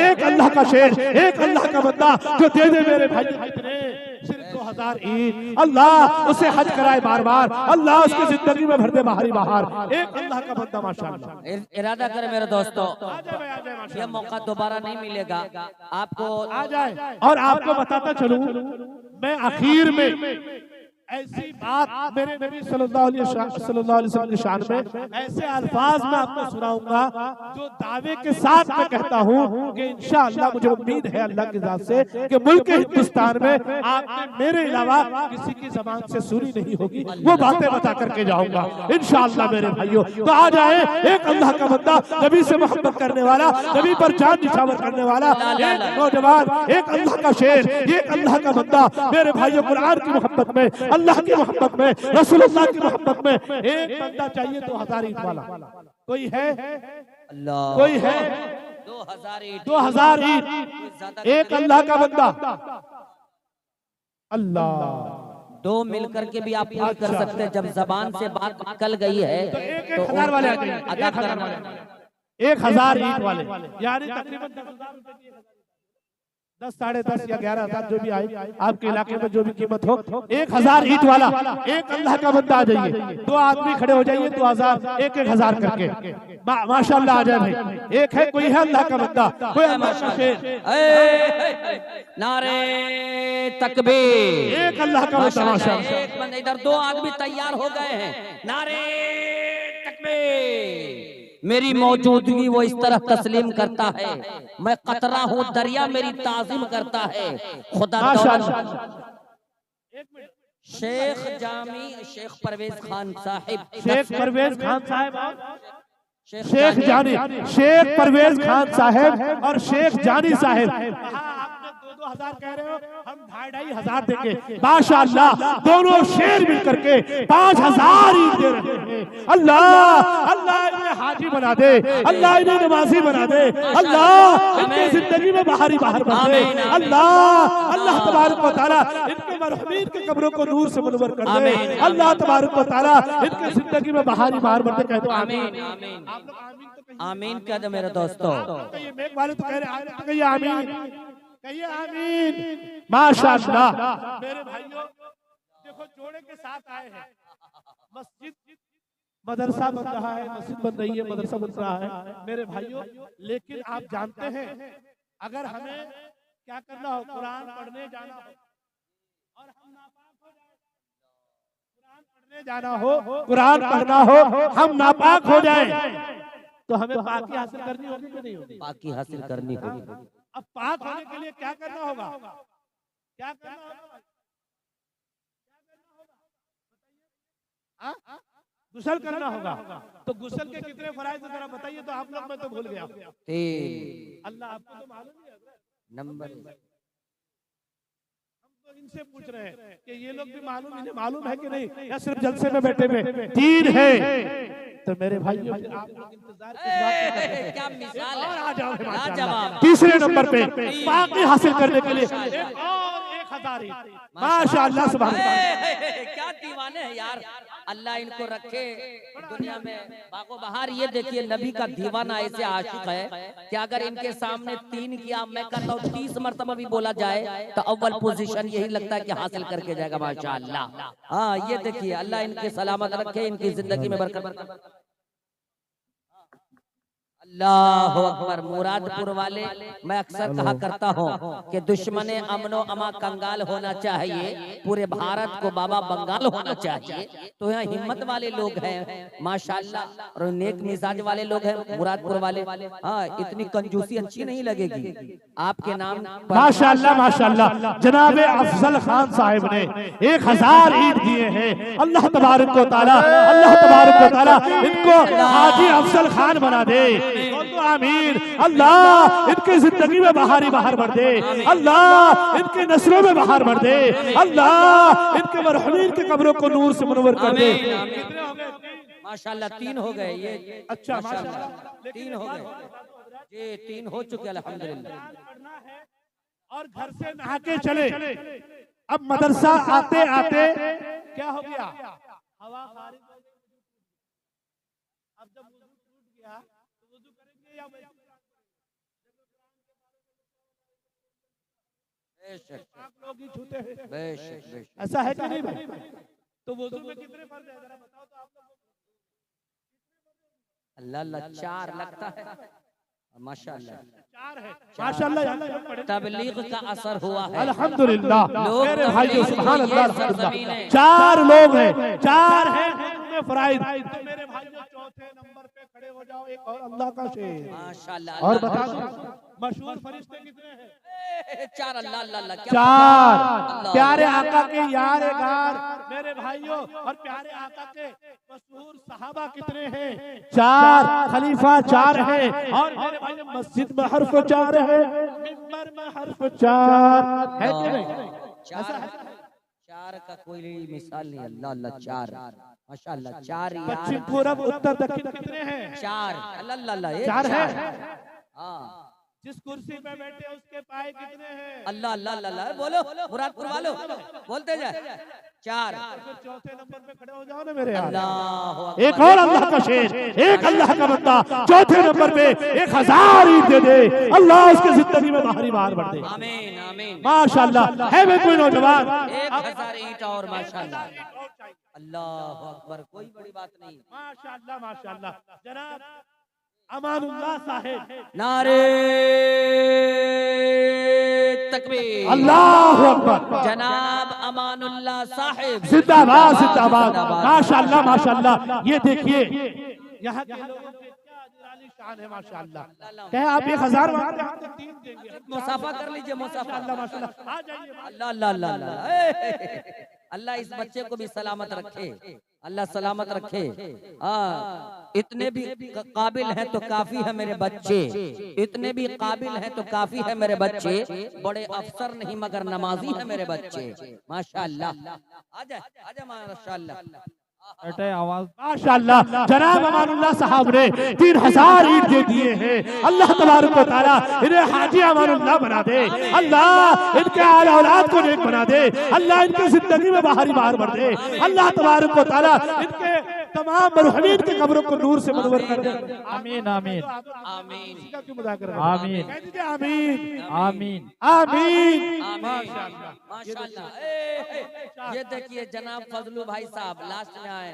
एक अल्लाह का शेर, एक अल्लाह का बंदा जो दे दे मेरे भाई सिर्फ 2,000 ईंट, अल्लाह उसे हज कराए बार बार, अल्लाह उसकी जिंदगी में भर दे बाहरी बाहर। एक अल्लाह का बंदा माशाअल्लाह। इरादा करें मेरे दोस्तों, ये मौका दोबारा नहीं मिलेगा आपको। आ जाए, और आपको बताता चलूं, मैं आखिर में ऐसी बात मेरे नबी सल्लल्लाहु अलैहि वसल्लम की शान में ऐसे अल्फाज में आपको सुनाऊंगा जो दावे के साथ मैं कहता हूँ कि इंशाअल्लाह मुझे उम्मीद है अल्लाह की जात से कि मुल्क हिंदुस्तान में आपने मेरे अलावा किसी की जबान से सुनी नहीं होगी। वो बातें बता करके जाऊंगा इंशाअल्लाह मेरे भाइयों। तो आ जाए, एक अल्लाह का बंदा, नबी से मोहब्बत करने वाला, नबी पर जान निछावर करने वाला, एक नौजवान, एक अल्लाह का शेर, एक अल्लाह का बंदा मेरे भाइयों। कुरान की मोहब्बत में, अल्लाह की मोहब्बत में, रसूलुल्लाह की मोहब्बत में एक बंदा चाहिए 2,000 ईंट वाला। कोई है? अल्लाह, कोई है? 2,000 ईंट, एक अल्लाह का बंदा। अल्लाह, दो मिलकर के भी आप पूरी कर सकते हैं। जब जबान से बात निकल गई है तो एक 1,000 वाले आ जाइए, अदा करना। 1,000 ईंट वाले, यानी तकरीबन 10, 10.5 या 11,000 जो भी आए आपके इलाके में, जो भी कीमत हो। 1,000 ईंट वाला, एक अल्लाह का बंदा आ जाइए। 2 आदमी खड़े हो जाइए, 2,000, 1,000 करके माशाअल्लाह आ जाए भाई। एक है, कोई है अल्लाह का बंदा, कोई अल्लाह का शेर। नारे तकबीर, एक अल्लाह का बंदा माशाअल्लाह। एक बंदा इधर, 2 आदमी तैयार हो गए हैं। नारे तकबीर। मेरी मौजूदगी वो इस तरह तस्लीम करता है, मैं कतरा हूँ, दरिया मेरी ताज़ीम करता है। खुदा शेख जामी, शेख परवेज खान साहिब, शेख परवेज खान साहब, शेख जानी, शेख परवेज खान साहब और शेख जानी साहब। 2,000 कह रहे हो, हम 2,500 देंगे माशाअल्लाह। दोनों शेर मिलकर के 5,000 ईंट दे रहे हैं। अल्लाह, अल्लाह इन्हें हाजी बना दे, अल्लाह इन्हें नमाजी बना दे, अल्लाह इनकी जिंदगी में बाहरी बाहर बना दे। अल्लाह, अल्लाह तबारक व तआला इनके मरहूमीन के कब्रों को नूर से मुनव्वर कर दे। अल्लाह तबारक व तआला इनकी जिंदगी में बाहरी बाहर बना दे। कह दो आमीन, आमीन कह दो मेरे दोस्तों। ये मेघ वाले तो कह रहे हैं, तो कहिए आमीन, कहिए आमीन माशाअल्लाह। मेरे भाइयों देखो, जोड़े के साथ आए हैं। मस्जिद, मदरसा बन रहा है, मस्जिद बन रही है, मदरसा बन रहा है मेरे भाइयों। लेकिन आप जानते हैं, अगर हमें क्या करना हो, कुरान पढ़ने जाना हो और हम नापाक हो जाए, कुरान पढ़ने जाना हो, कुरान पढ़ना हो, हम नापाक हो जाए, तो हमें पाकी हासिल करनी होगी कि नहीं होगी? पाकी हासिल करनी होगी। अब पाक होने के लिए क्या करना होगा? क्या करना होगा? गुस्ल करना होगा। तो गुस्ल के कितने फराइज जरा बताइए तो आप लोग, मैं तो भूल गया। अल्लाह, आपको तो मालूम ही है। नंबर, तो इनसे पूछ रहे हैं कि ये लोग भी मालूम, इन्हें मालूम है कि नहीं, या सिर्फ जलसे में बैठे हुए तीन है। तो मेरे भाइयों, आप लोग इंतजार किस बात का कर रहे हैं? क्या मिसाल है, और आ जाओ लाजवाब। तीसरे नंबर पे बाकी हासिल करने के लिए एक और 1000 माशाअल्लाह सुभान अल्लाह। क्या दीवाने हैं यार, अल्लाह इनको रखे दुनिया में बागो बहार। ये देखिए नबी का दीवाना ऐसे आशिक है कि अगर इनके सामने 3 किया, मैं कहता हूँ 30 मरतबा भी बोला जाए तो अव्वल पोजीशन यही लगता है कि हासिल करके जाएगा माशाअल्लाह। हाँ ये देखिए, अल्लाह इनके सलामत रखे, इनकी जिंदगी में बरकत। अल्लाह अकबर। मुरादपुर वाले, मैं अक्सर कहा करता हूँ कि दुश्मने अमनो अमा कंगाल होना चाहिए, पूरे भारत को बाबा बंगाल होना चाहिए। तो यहाँ हिम्मत वाले लोग हैं माशाल्लाह, और नेक मिजाज वाले लोग हैं मुरादपुर वाले। हाँ, इतनी कंजूसी अच्छी नहीं लगेगी आपके नाम पर। माशाअल्लाह माशाअल्लाह। जनाबे अफजल खान साहिब ने 1000 ईंट दिए हैं। अल्लाह तबारक व तआला, अल्लाह तबारक व तआला इनको हाजी अफजल खान बना दे। आमीन। अल्लाह इनकी जिंदगी में बहार भर दे। अल्लाह इनके नस्लों में बहार भर दे। अल्लाह इनके मरहूमीन की कब्रों को नूर से मुनव्वर कर दे। माशाल्लाह 3 हो गए ये। अच्छा माशाल्लाह 3 हो गए ये, 3 हो चुके अल्हम्दुलिल्लाह। और घर से नहा के चले। अब मदरसा आते आते क्या हो गया, हवा खारिज हो गई। अब जब वुजू टूट गया तो वुजू करेंगे या वैसे लोग ही छूते हैं? ऐसा है कि नहीं भाई? तो वुजू में कितने फर्ज है जरा बताओ तो आप लोग। अल्लाह 4 लगता है माशाल्लाह। 4 है माशाल्लाह। तबलीग का असर हुआ है अल्हम्दुलिल्लाह। मेरे भाइयों सुभान अल्लाह। 4 4 लोग हैं, 4 हैं फराइज। तो मेरे भाइयों चौथे नंबर पे खड़े हो जाओ, एक और अल्लाह का शेर माशाल्लाह। और बता दो मशहूर फरिश्ते कितने हैं? 4 अल्लाह अल्लाह। 4 प्यारे आका के यार गार मेरे भाइयों, और प्यारे आका के मशहूर सहाबा कितने हैं? 4 खलीफा 4 है। और मेरे भाइयों मस्जिद में हर्फ 4 है, मिंबर में हर्फ 4 है कि नहीं? 4 का कोई मिसाल नहीं। अल्लाह अल्लाह 4 माशाल्लाह। 4 पश्चिम पूरब उत्तर दक्षिण कितने हैं? 4 अल्लाह अल्लाह 4 है। हाँ, जिस कुर्सी पे बैठे उसके पाए कितने हैं? अल्लाह अल्लाह अल्लाह। बोलो मुरादपुर वालों, बोलते जाए 4। चौथे नंबर पे खड़े हो जाओ ना मेरे यार। अल्लाह एक और अल्लाह का शेर, एक अल्लाह का बंदा चौथे नंबर पे 1000 ईंट दे दे, अल्लाह उसकी जिंदगी में बाहरी बाहर बढ़ दे। आमीन आमीन माशाल्लाह। है वे कोई नौजवान 1000 ईंट और माशाल्लाह। अल्लाह अकबर, कोई बड़ी बात नहीं। माशाल्लाह माशाल्लाह। जनाब अमानुल्लाह साहिब, नारे तकबीर, अल्लाहु अकबर। जनाब अमानुल्लाह साहिब जिंदाबाद जिंदाबाद। माशाल्लाह माशाल्लाह। ये देखिए यहाँ के लोगों के क्या अजराली शान है माशाल्लाह। कहे आप 1000 मांगते हैं तो 3 देंगे। मुसाफा कर लीजिए, मुसाफा। अल्लाह माशाल्लाह। आ जाइए। अल्लाह अल्लाह अल्लाह अल्लाह। अल्लाह इस बच्चे को भी सलामत रखे, अल्लाह सलामत रखे। इतने भी काबिल हैं तो काफी है मेरे बच्चे, इतने भी काबिल हैं तो काफी है मेरे बच्चे। बड़े अफसर नहीं मगर नमाजी है मेरे बच्चे माशाल्लाह। आजा आजा माशाल्लाह। आवाज माशाल्लाह। जनाब अमानुल्लाह साहब ने 3000 ईंट दे दिए हैं। अल्लाह तबारक व तआला इन्हें हाजी अमानुल्लाह बना दे। अल्लाह इनके आल औलाद को नेक बना दे। अल्लाह इनकी जिंदगी में बाहरी बाहर भर दे। अल्लाह तबारक व तआला इनके तमाम मरहूमीन की कब्रों को नूर से मुनव्वर कर दे। आमीन आमीन आमीन। इसका क्यों मजाक कर रहे हैं? आमीन कह दीजिए आमीन आमीन आमीन। माशाल्लाह माशाल्लाह। ये देखिए जनाब फजलू भाई साहब लास्ट में आए।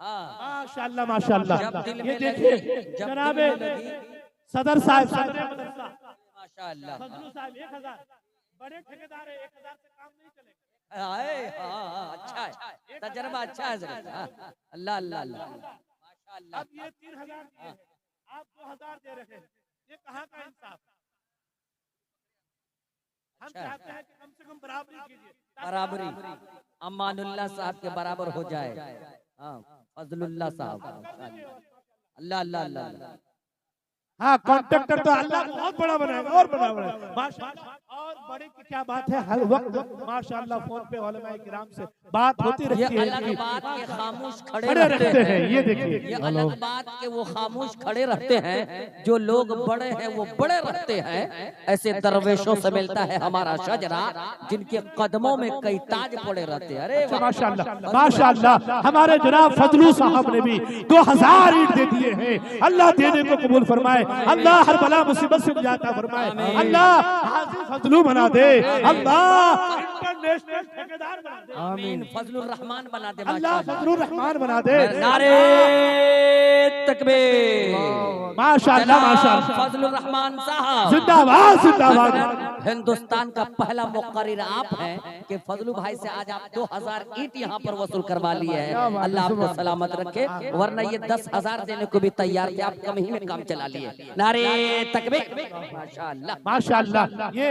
माशाल्लाह माशाल्लाह। ये देखिए जनाब सदर साहब माशाल्लाह। फजलू साहब 1000 बड़े ठेकेदार है, 1000 से काम नहीं चलेगा। अच्छा है, तजर्बा अच्छा है। अल्लाह अल्लाह अल्लाह माशाल्लाह। अब ये 3000 दिए, आप 2000 दे रहे हैं, ये कहाँ का इंसाफ? हम चाहते हैं कि कम से कम बराबरी कीजिए। बराबरी अमानुल्लाह साहब के बराबर हो जाए। हाँ फजलुल्लाह साहब। अल्लाह अल्लाह अल्लाह। हाँ कॉन्ट्रैक्टर तो अल्लाह बहुत बड़ा बनाएगा और बड़ा बनाएगा माशाल्लाह। और बड़े की क्या बात है, हर वक्त माशाअल्लाह फोन पे उलमाए किराम से बात होती रहती है। ये अलग बात के खामोश खड़े रहते हैं। ये देखिए, ये अलग बात के वो खामोश खड़े रहते हैं। जो लोग बड़े हैं वो बड़े रहते हैं। ऐसे दरवेशों से मिलता है हमारा शजरा, जिनके कदमों में कई ताज पड़े रहते हैं। अरे माशाअल्लाह माशाअल्लाह, हमारे जनाब फजलू साहब ने भी 2000 ईंट दे दिए हैं। अल्लाह देने को कबूल फरमाए, अल्लाह हर बला मुसीबत से निजात फरमाए, अल्लाह हाजी फजलू बना दे, अल्लाह इंटरनेशनल ठेकेदार बना दे, आमीन। फजलुर रहमान बना दे, अल्लाह फजलुर रहमान बना दे। नारे तकबीर, माशाअल्लाह माशाअल्लाह, फजलुर रहमान साहब जिंदाबाद जिंदाबाद। हिंदुस्तान का पहला मुकर्रिर आप हैं कि फजलू भाई से आज आप 2000 ईंट यहाँ पर वसूल करवा लिए हैं। अल्लाह आपको सलामत रखे, वरना ये 10,000 देने को भी तैयार थे, आप कम ही में काम चला लिए। नारे तकबीर, माशाअल्लाह माशाअल्लाह। ये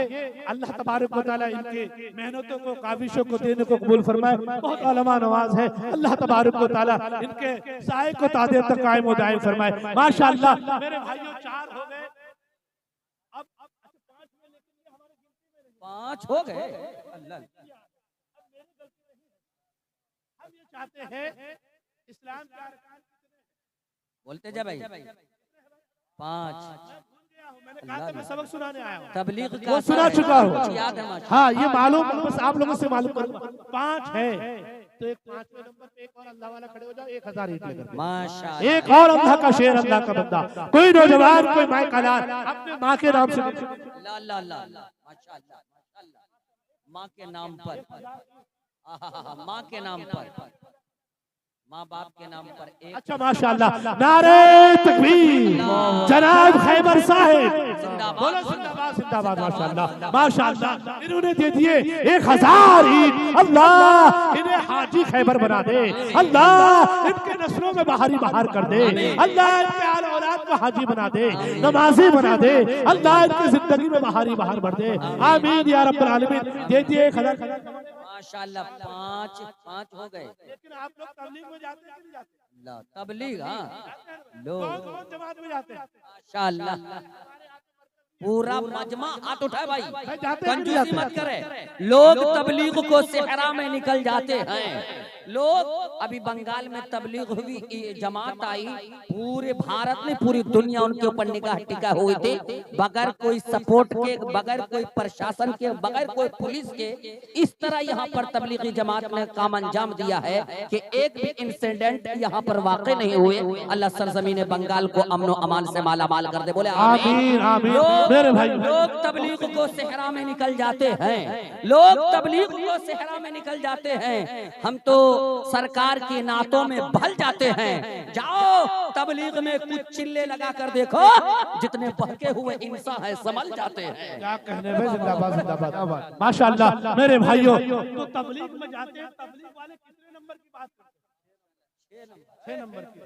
अल्लाह तबारक व तआला इनके मेहनतों को काविशों को देने को कबूल फरमाए। बहुत उलमा नवाज है, अल्लाह तबारक व तआला इनके साए को तादे तक कायम व दायम फरमाए। माशाअल्लाह मेरे भाइयों 4 हो गए, अब 5 हो गए। हम ये चाहते हैं इस्लाम के अरकान बोलते जा भाई 5। मैंने कहा था मैं सबक सुनाने आया हूँ, तबलीग वो सुना चुका हूँ। याद है माशाअल्लाह। हाँ ये मालूम, बस आप लोगों से मालूम करूँ। 5 है तो एक 5वें नंबर पे एक और अल्लाह वाला खड़े हो जाओ, 1000 ईंट लेकर माशाअल्लाह। एक और अल्लाह का शेर, अल्लाह का बंदा, कोई नौजवान कोई माए कलार अपने माँ के नाम से ला ला ला ला, माशाअल्लाह माशाअल्लाह, माँ के नाम पर, माँ के नाम पर, माँ बाप के नाम पर एक। अच्छा माशाअल्लाह, नारे तकबीर, जनाब खैबर साहिब बोलो जिंदाबाद जिंदाबाद। माशाअल्लाह माशाअल्लाह, इन्होंने दे दिए 1000 ईंट। अल्लाह इन्हें हाजी खैबर बना दे, अल्लाह इनके नस्लों में बहारी बहार कर दे, अल्लाह इनके आल औलाद को हाजी बना दे, नमाजी बना दे, अल्लाह इनकी जिंदगी में बहारी बहार भर दे, आमीन या रब्बल आलमीन। दे दिए 1000 माशाअल्लाह। 5 हो गए। लेकिन आप लोग तबलीग में जाते हैं कि नहीं जाते? ला तबलीग, हाँ लो कौन जमात में जाते हैं? माशाअल्लाह, पूरा मजमा हाथ उठाए भाई, जाते हैं कि नहीं कंजूसी जाते? मत करे। लोग तबलीग को सेहरा में निकल जाते हैं। लोग अभी बंगाल में तबलीग हुई, जमात आई, पूरे भारत में पूरी दुनिया उनके ऊपर निगाह टिका हुई थी, बगैर कोई सपोर्ट के, बगैर कोई प्रशासन के, बगैर कोई पुलिस के। इस तरह यहाँ पर तबलीगी जमात ने काम अंजाम दिया है कि एक भी इंसिडेंट यहाँ पर वाक़ई नहीं हुए। अल्लाह सरजमीन बंगाल को अमनो अमान से माला माल कर दे, बोले आमीन आमीन। मेरे भाई लोग तबलीग को सेहरा में निकल जाते हैं, लोग तबलीग को सेहरा में निकल जाते हैं। हम तो सरकार की नातों में भल जाते हैं। जाओ तबलीग में कुछ चिल्ले लगा कर देखो, जितने बहके हुए इंसान है संभल जाते हैं। क्या कहने में, जिंदाबाद जिंदाबाद माशाअल्लाह। मेरे भाइयों तो तबलीग में जाते हैं, तबलीग वाले कितने नंबर की बात करते हैं? 6 नंबर की।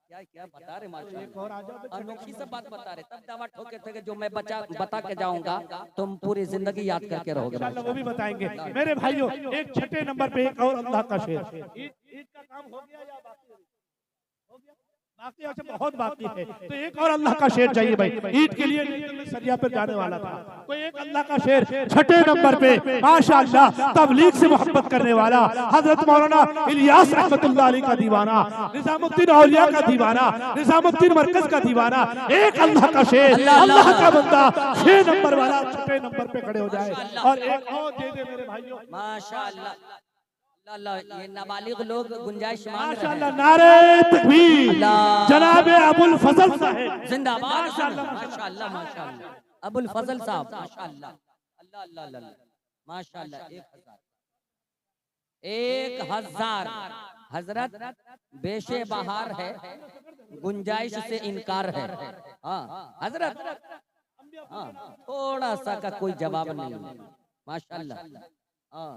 क्या क्या बता रहे माशाअल्लाह, अनोखी सब बात बता रहे। तब दावा ठोके थे कि जो मैं बता के जाऊंगा तुम पूरी जिंदगी याद करके रहोगे। वो भी बताएंगे। मेरे भाइयों एक 6ठे नंबर पे एक और अल्लाह का शेर। ईद का काम हो गया या बाकी हो गया? बाकी अच्छा बहुत बाकी है, तो एक और अल्लाह का शेर चाहिए भाई। ईद के लिए सरिया पर जाने वाला था, कोई एक अल्लाह का शेर 6ठे नंबर पे माशाअल्लाह तबलीग से मोहब्बत करने वाला हजरत मौलाना इलियास रहमतुल्लाह अलैह का दीवाना, निजामुद्दीन औलिया का दीवाना, निजामुद्दीन मरकज का दीवाना, एक अल्लाह का शेर, अल्लाह का बंदा 6 नंबर वाला 6ठे नंबर पे खड़े हो जाए और एक और दे दे मेरे भाइयों माशाअल्लाह। ये नाबालिग लोग गुंजाइश मांग रहे हैं। माशाअल्लाह, नारे तकबीर, जनाब अबुल फजल साहब जिंदाबाद। माशाअल्लाह माशाअल्लाह माशाअल्लाह, अबुल फजल साहब माशाअल्लाह, अल्लाह अल्लाह अल्लाह माशाअल्लाह। 1000 हजरत बेशे बहार है, गुंजाइश से इनकार है। हाँ हजरत, हाँ थोड़ा सा का कोई जवाब नहीं। माशाअल्लाह, हाँ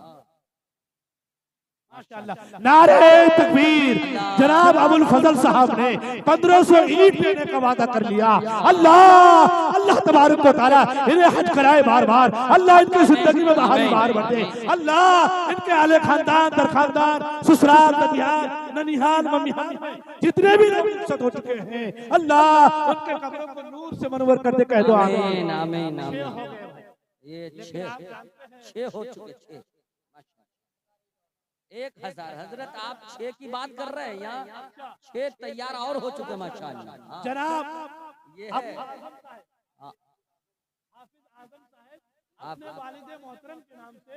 माशाअल्लाह, नारे तकबीर। जनाब अबुल फजल साहब ने 1500 ईंट देने का वादा कर लिया। अल्लाह अल्लाह तबारक व तआला इन्हें हज कराए बार बार, अल्लाह इनकी जिंदगी में बहारी बार बढ़ दे, अल्लाह इनके आले खानदान दर खानदान ससुराल ननिहाल मम्मिहाल जितने भी रुखसत हो चुके हैं, अल्लाह उनके कब्रों को नूर से मनवर कर दे। कह दो आमीन आमीन आमीन। ये लेकिन आप जानते हैं 6 हो चुके 6। 1000 हजरत आप 6 की बात कर रहे हैं, यहाँ 6 तैयार और हो चुके माशाअल्लाह। हाँ, जनाब ये अब है। हाँ, हाफिज आजम साहब अपने वालिद मोहतरम के नाम से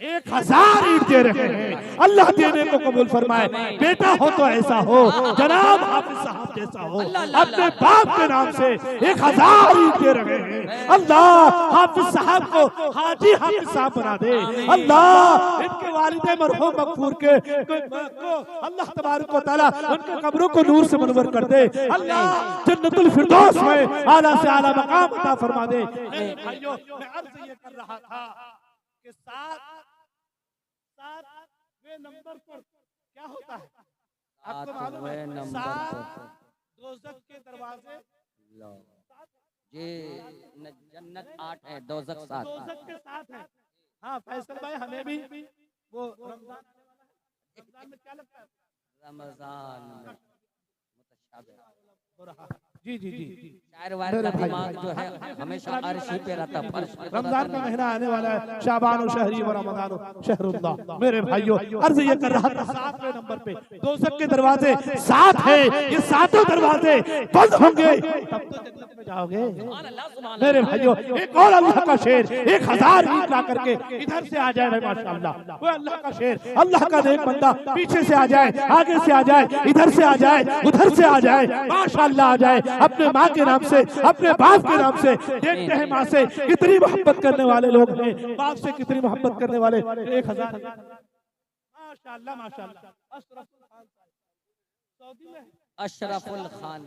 1000 ईंट दे रहे हैं। अल्लाह देने को कबूल फरमाए। बेटा हो तो ऐसा हो, जनाब हाफिज साहब जैसा हो, अपने बाप के नाम से 1000 ईंट दे रहे हैं। अल्लाह हाफिज साहब को हाजी हाफिज साहब बना दे। अल्लाह इनके वालिद मरहूम मगफूर के को अल्लाह तबारक व तआला उनके कब्रों को नूर से मुनव्वर कर दे। अल्लाह जन्नतुल फिरदौस में आला से आला मकाम अता फरमा दे। भाइयों, मैं अर्ज ये कर रहा था कि 7वें नंबर पर क्या होता है आपको मालूम है? 7 दोज़ख के दरवाजे, ये जन्नत 8 है, दोज़ख 7। दोज़ख के 7 है। हाँ फैसल भाई, हमें भी वो रमजान में क्या लगता है? रमजान में मुतशाबिह हो रहा है। जी जी जी, शायर वायर का दिमाग जो है हमेशा अर्शी पे रहता है, फर्श पे। रमजान का महीना आने वाला है, शाबान और शहरी व रमजान शहरुल्लाह। मेरे भाइयों, अर्ज ये कर रहा था 7वें नंबर पे दोज़ख के दरवाजे 7 है। ये 7 दरवाजे बंद होंगे तब तो जन्नत में जाओगे। मेरे भाइयों, एक और अल्लाह का शेर 1000 ईंट ला करके इधर से आ जाए भाई माशाअल्लाह। वो अल्लाह का शेर, अल्लाह का नेक बंदा पीछे से आ जाए, आगे से आ जाए, इधर से आ जाए, उधर से आ जाए, माशाअल्लाह आ जाए। अपने माँ के नाम से, अपने बाप के नाम से। देखते हैं माँ से कितनी मोहब्बत करने वाले लोग हैं, बाप से कितनी मोहब्बत करने वाले। 1000 माशाअल्लाह माशाअल्लाह। अशरफुल खान सऊदी में, अशरफुल खान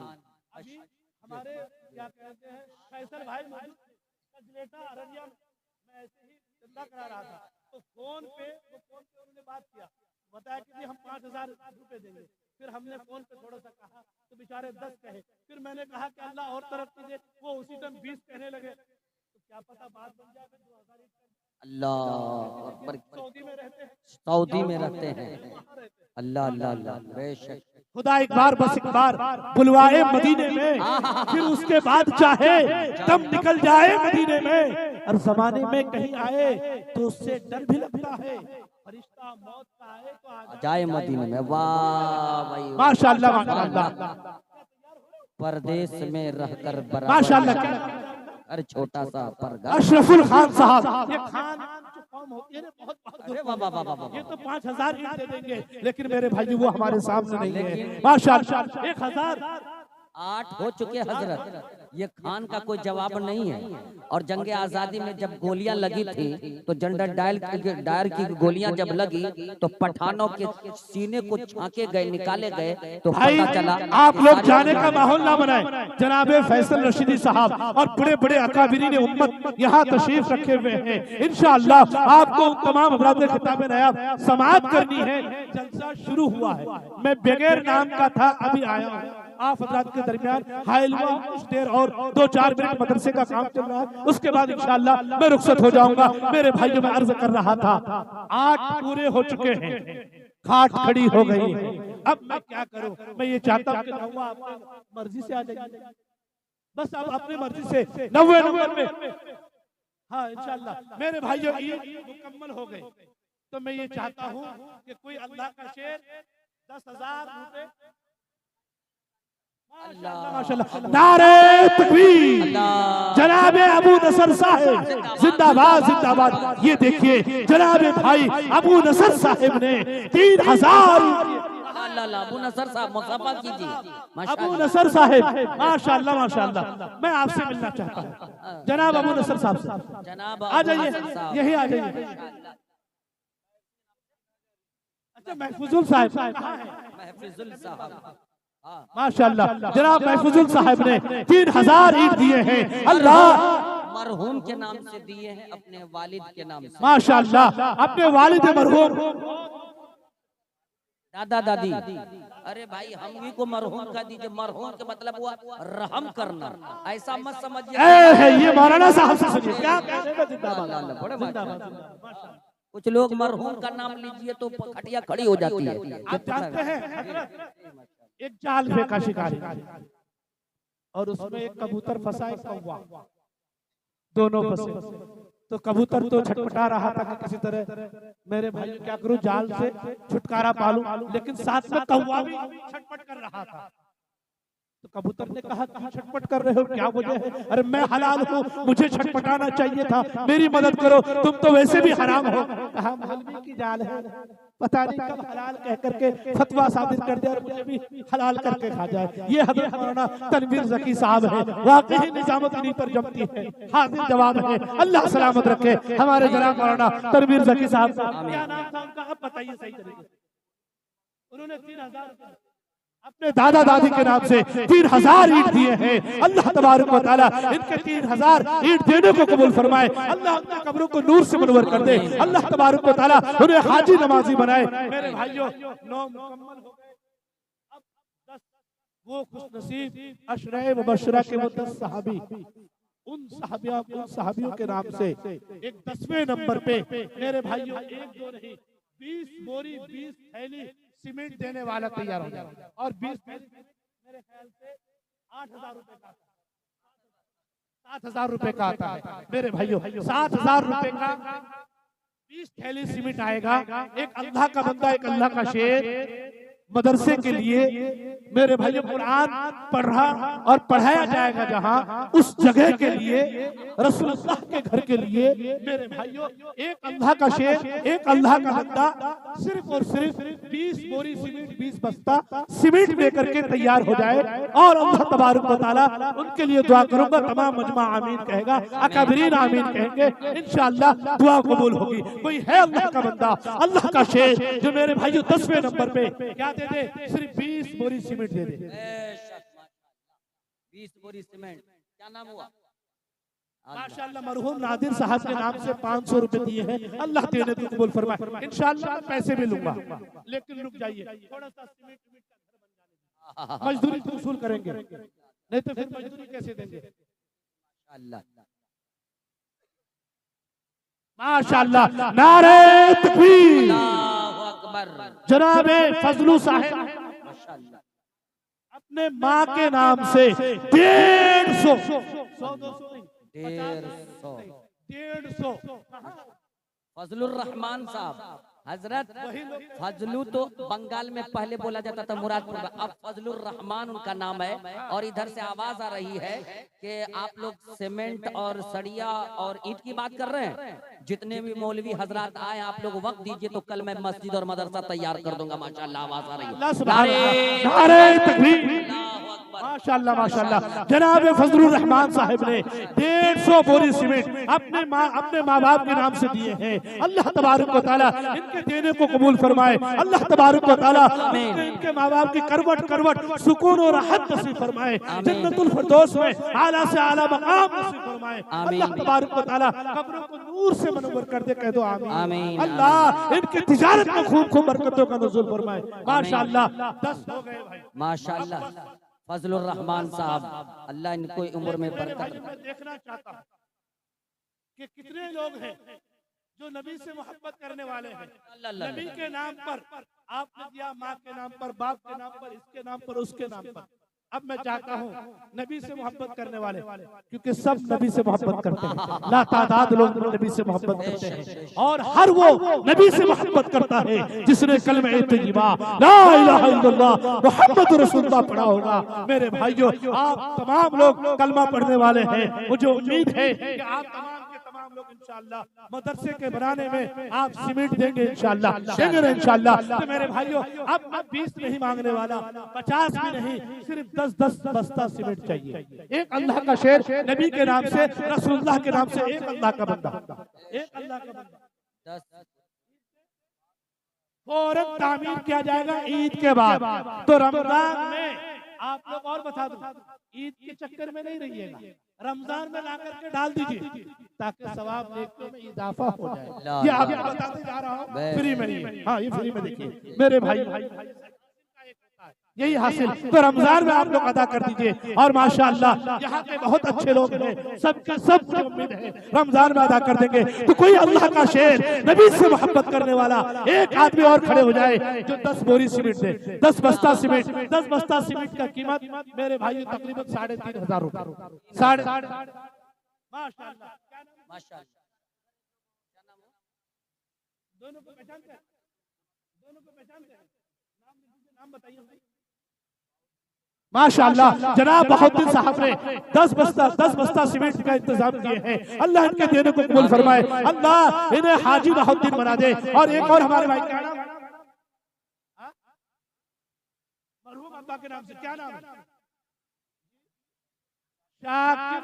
अभी हमारे क्या कहते हैं फैसल भाई कजलेटा अररिया में, मैं ऐसे ही चंदा करा रहा था तो फोन पे उन्होंने बात किया, बताया कि जी हम 5000 रुपए देंगे। फिर हमने फोन पे थोड़ा सा कहा तो बेचारे 10 कहे। फिर मैंने कहा कि अल्लाह और तरक्की दे, वो उसी टाइम 20 कहने लगे। तो क्या पता बात बन जाए। 2000 अल्लाह अकबर। सऊदी में रहते हैं, सऊदी में रहते हैं। अल्लाह अल्लाह अल्लाह, बेशक खुदा एक बार बस एक बार बुलवाए मदीने में, फिर उसके बाद चाहे दम निकल जाए मदीने में। और जमाने में कहीं आए तो उससे डर भी लगता है, फरिश्ता मौत का आए तो आ जाए मदीने में। वाह भाई, माशाअल्लाह माशाअल्लाह। परदेश में रहकर बराबर माशाअल्लाह। हर छोटा सा परगना। अशरफुल खान साहब, ये खान जो कौम होती है ना, बहुत अरे वाह वाह वाह वाह, ये तो 5000 ईंट दे देंगे, लेकिन मेरे भाई वो हमारे सामने नहीं है। माशाअल्लाह 1000 8 हो चुके हजरत। ये खान का कोई जवाब नहीं है। और जंग आजादी में जब गोलियां लगी थी तो जनरल डायर की गोलियां जब लगी तो पठानों के सीने को छाके गए, निकाले गए तो पता चला। आप लोग जाने का माहौल ना बनाए। जनाबे फैसल रशीदी साहब और बड़े बड़े अकाबिरीन उम्मत यहाँ तशरीफ रखे हुए हैं। इंशाअल्लाह आपको तमाम अफराद खिताब नयाब समाअत करनी है। जलसा शुरू हुआ है, मैं बगैर नाम का था, अभी आया हूँ। आप हजरात के दरमियान हाइलवा कुछ देर और 2-4 मिनट मदरसे का काम चल रहा है, उसके बाद इंशाअल्लाह मैं रुखसत हो जाऊंगा। मेरे भाइयों में अर्ज कर रहा था 8 पूरे हो चुके हैं, खाट खड़ी हो गई है। अब मैं क्या करूं? मैं ये चाहता हूं कि जाऊंगा अपनी मर्जी से आ जाइए, बस अब अपनी मर्जी से 90 नंबर में। हाँ इंशाअल्लाह मेरे भाइयों ईद मुकम्मल हो गए तो मैं ये चाहता हूं कि कोई अल्लाह का शेर 10,000 रुपए। माशाअल्लाह, नारे तकबीर, जनाबे अबू नसर साहिब जिंदाबाद जिंदाबाद। ये देखिए जनाबे भाई अबू नसर साहिब ने 3000। अबू नसर साहब मुसाफा कीजिए। अबू नसर साहिब माशाअल्लाह माशाअल्लाह, मैं आपसे मिलना चाहता हूँ जनाब अबू नसर साहब से। जनाब आ जाइए, यही आ जाइए। अच्छा महफूजुल साहिब, महफूजुल साहब माशाअल्लाह जनाब महफूजुल साहब ने 3000 ईंट दिए हैं। अल्लाह मरहूम के नाम से दिए हैं, अपने वालिद के नाम से। माशाअल्लाह अपने वालिद मरहूम दादा दादी। अरे भाई हम ही को मरहूम का दीजिए। मरहूम के मतलब हुआ रहम करना, ऐसा मत समझिए। ये मौलाना साहब से सुनिए क्या। कुछ लोग मरहूम का नाम लीजिए तो खटिया खड़ी हो जाती है। आप जानते हैं एक जाल फेंका शिकारी और उसमें एक कबूतर फंसा, एक कौवा, दोनों फंसे। तो कबूतर तो छटपटा रहा था कि किसी तरह मेरे भाई क्या करूं, जाल से छुटकारा पालूं, लेकिन साथ में कौवा भी छटपट कर रहा था। तो कबूतर ने कहा क्यों छटपट कर रहे हो, क्या वजह है? अरे मैं हलाल हूँ, मुझे छटपटाना चाहिए था, मेरी मदद करो, तुम तो वैसे भी हराम हो। कहा मौलवी की जाल है, पता नहीं कब हलाल कह करके फतवा साबित कर दे और मुझे भी हलाल करके खा जाए। ये हजरत मौलाना तनवीर ज़की साहब है, वाकई निजामत इन्हीं पर जमती है। हाजिर जवाब है, अल्लाह सलामत रखे हमारे जनाब मौलाना तनवीर ज़की साहब। क्या नाम था उनका, अब बताइए सही तरीके से। उन्होंने 3000 अपने दादा दादी के नाम से 3000 ईंट दिए हैं। अल्लाह तबारक व तआला इनके 3000 ईंट देने को कबूल फरमाए। अल्लाह उनकी कब्रों को नूर से मुनव्वर कर दे। अल्लाह तबारक व तआला उन्हें हाजी नमाजी बनाए। मेरे भाइयों 9 मुकम्मल हो गए, अब 10 वो खुशनसीब अशरे मुबशरा के वो 10 सहाबी, उन सहाबियों के नाम से एक 10वें नंबर पे मेरे भाइयों 1 2 नहीं 20 बोरी 20 थैली सीमेंट देने वाला तैयार हो जाए। और 20 मेरे ख्याल से 8000 रुपए का, 7000 रुपए का आता है मेरे भाइयों। 7000 रुपए का 20 थैली सीमेंट आएगा। एक अल्लाह का बंदा, एक अल्लाह का शेर मदरसे के लिए मेरे भाइयों कुरान पढ़ रहा और पढ़ाया जाएगा, जहां उस जगह के लिए रसूलुल्लाह के घर के लिए मेरे भाइयों एक अल्लाह का शेर, एक अल्लाह का बंदा सिर्फ और सिर्फ 20 बोरी सीमेंट, 20 बस्ता सीमेंट लेकर के तैयार हो जाए। और अल्लाह तबारक व तआला उनके लिए दुआ करूंगा, तमाम मजमा आमीन कहेगा, अकाबरीन आमीन कहेंगे, इंशाअल्लाह दुआ कबूल होगी। कोई है अल्लाह का बंदा, अल्लाह का शेर जो मेरे भाइयों 10वें नंबर पे क्या दे दे, सिर्फ 20 बोरी सीमेंट दे दे। 20 बोरी सीमेंट, क्या नाम हुआ? माशाअल्लाह मरहूम नादिर साहब के नाम से 500 रुपए दिए हैं। अल्लाह देने को कबूल फरमाए। इंशाअल्लाह मैं पैसे भी लूंगा, लेकिन रुक जाइए, थोड़ा सा सीमेंट का घर बन जाने, मजदूरी तो वसूल करेंगे, नहीं तो फिर मजदूरी कैसे देंगे? माशाअल्लाह, नारे तकबीर, अल्लाहु अकबर। जनाब फजलू साहब अपने माँ के नाम से 150 फजलुर रहमान साहब। हजरत फजलू तो बंगाल में पहले बोला जाता था मुरादपुर में, अब फजलुर रहमान उनका नाम है। और इधर से आवाज आ रही है कि आप लोग सीमेंट और सरिया और ईंट की बात कर रहे हैं। जितने भी मौलवी हजरात आए आप लोग वक्त दीजिए तो कल मैं मस्जिद और मदरसा तैयार कर दूंगा। माशाल्लाह आवाज आ रही है। माशाअल्लाह माशाअल्लाह। जनाब फजलुर रहमान साहब ने 150 बोरी सीमेंट अपने माँ बाप के नाम से दिए हैं। अल्लाह तबारक व तआला इनके देने को कबूल फरमाए। अल्लाह तबारक व तआला इनके माँ बाप की करवट सुकून और राहत नसीब फरमाए। जन्नतुल फिरदौस में आला से आला मकाम नसीब फरमाए। अल्लाह तबारक व तआला कब्रों को नूर से मनव्वर कर दे, कह दो आमीन। अल्लाह इनकी तिजारत में खूब खूब बरकतों का नुज़ूल फरमाए। माशाअल्लाह 10 हो गए भाई, माशाअल्लाह। फजलुर रहमान साहब, अल्लाह इनको उम्र में बरकत। मैं देखना चाहता हूँ कि कितने लोग हैं जो नबी से मोहब्बत करने वाले हैं। नबी के नाम पर आपने दिया, माँ के नाम पर, बाप के नाम पर, इसके नाम पर, उसके नाम पर। अब मैं चाहता हूँ नबी से मोहब्बत करने वाले, क्योंकि सब नबी से मोहब्बत करते हैं, लातादाद लोग नबी से मोहब्बत करते हैं। और हर वो नबी से मोहब्बत करता है जिसने कलमे तय्यबा ला इलाहा इल्लल्लाह मुहम्मदुर रसूलुल्लाह पढ़ा होगा। मेरे भाइयों आप तमाम लोग कलमा पढ़ने वाले हैं। मुझे उम्मीद है कि आप तमाम लोग इंशाअल्लाह मदरसे के बनाने में आप सीमेंट देंगे इंशाअल्लाह, देंगे इंशाअल्लाह। तो मेरे भाइयों अब मैं 20 नहीं मांगने वाला, 50 भी नहीं, सिर्फ 10 बस्ता सीमेंट चाहिए। एक अल्लाह का शेर नबी के नाम से, रसूलुल्लाह के नाम से, एक अल्लाह का बंदा, एक अल्लाह का बंदा फौरन तामीर किया जाएगा ईद के बाद। तो रमजान में आप लोग और बता दो, ईद के चक्कर में नहीं रहिएगा, रमजान में ला करके डाल दीजिए ताकि सवाब नेकियों में इजाफा हो जाए। ये आपको बताते जा रहा हूँ, फ्री में नहीं। हाँ ये फ्री में देखिए मेरे भाई, यही हासिल तो रमजान में आप लोग अदा कर दीजिए। और माशाअल्लाह यहाँ के बहुत अच्छे लोग हैं, सबके सब उम्मीद है रमजान में अदा कर देंगे। तो कोई अल्लाह का शेर नबी से मोहब्बत करने वाला एक आदमी और खड़े हो जाए जो 10 बोरी सीमेंट दे, 10 बस्ता सीमेंट। 10 बस्ता सीमेंट का कीमत मेरे भाई तकरीबन 3500 रुपए। माशाअल्लाह दोनों को पहचानते हैं? दोनों को पहचानते हैं? नाम बताइए। माशाअल्लाह जनाब बहाउद्दीन साहब ने 10 बस्ता सीमेंट का इंतजाम किए हैं। अल्लाह इनके देने को कबूल फरमाए, अल्लाह इन्हें हाजी बहाउद्दीन बना दे। और एक और हमारे भाई क्या नाम, मरहूम अब्बा के नाम से क्या नाम है? शाकिर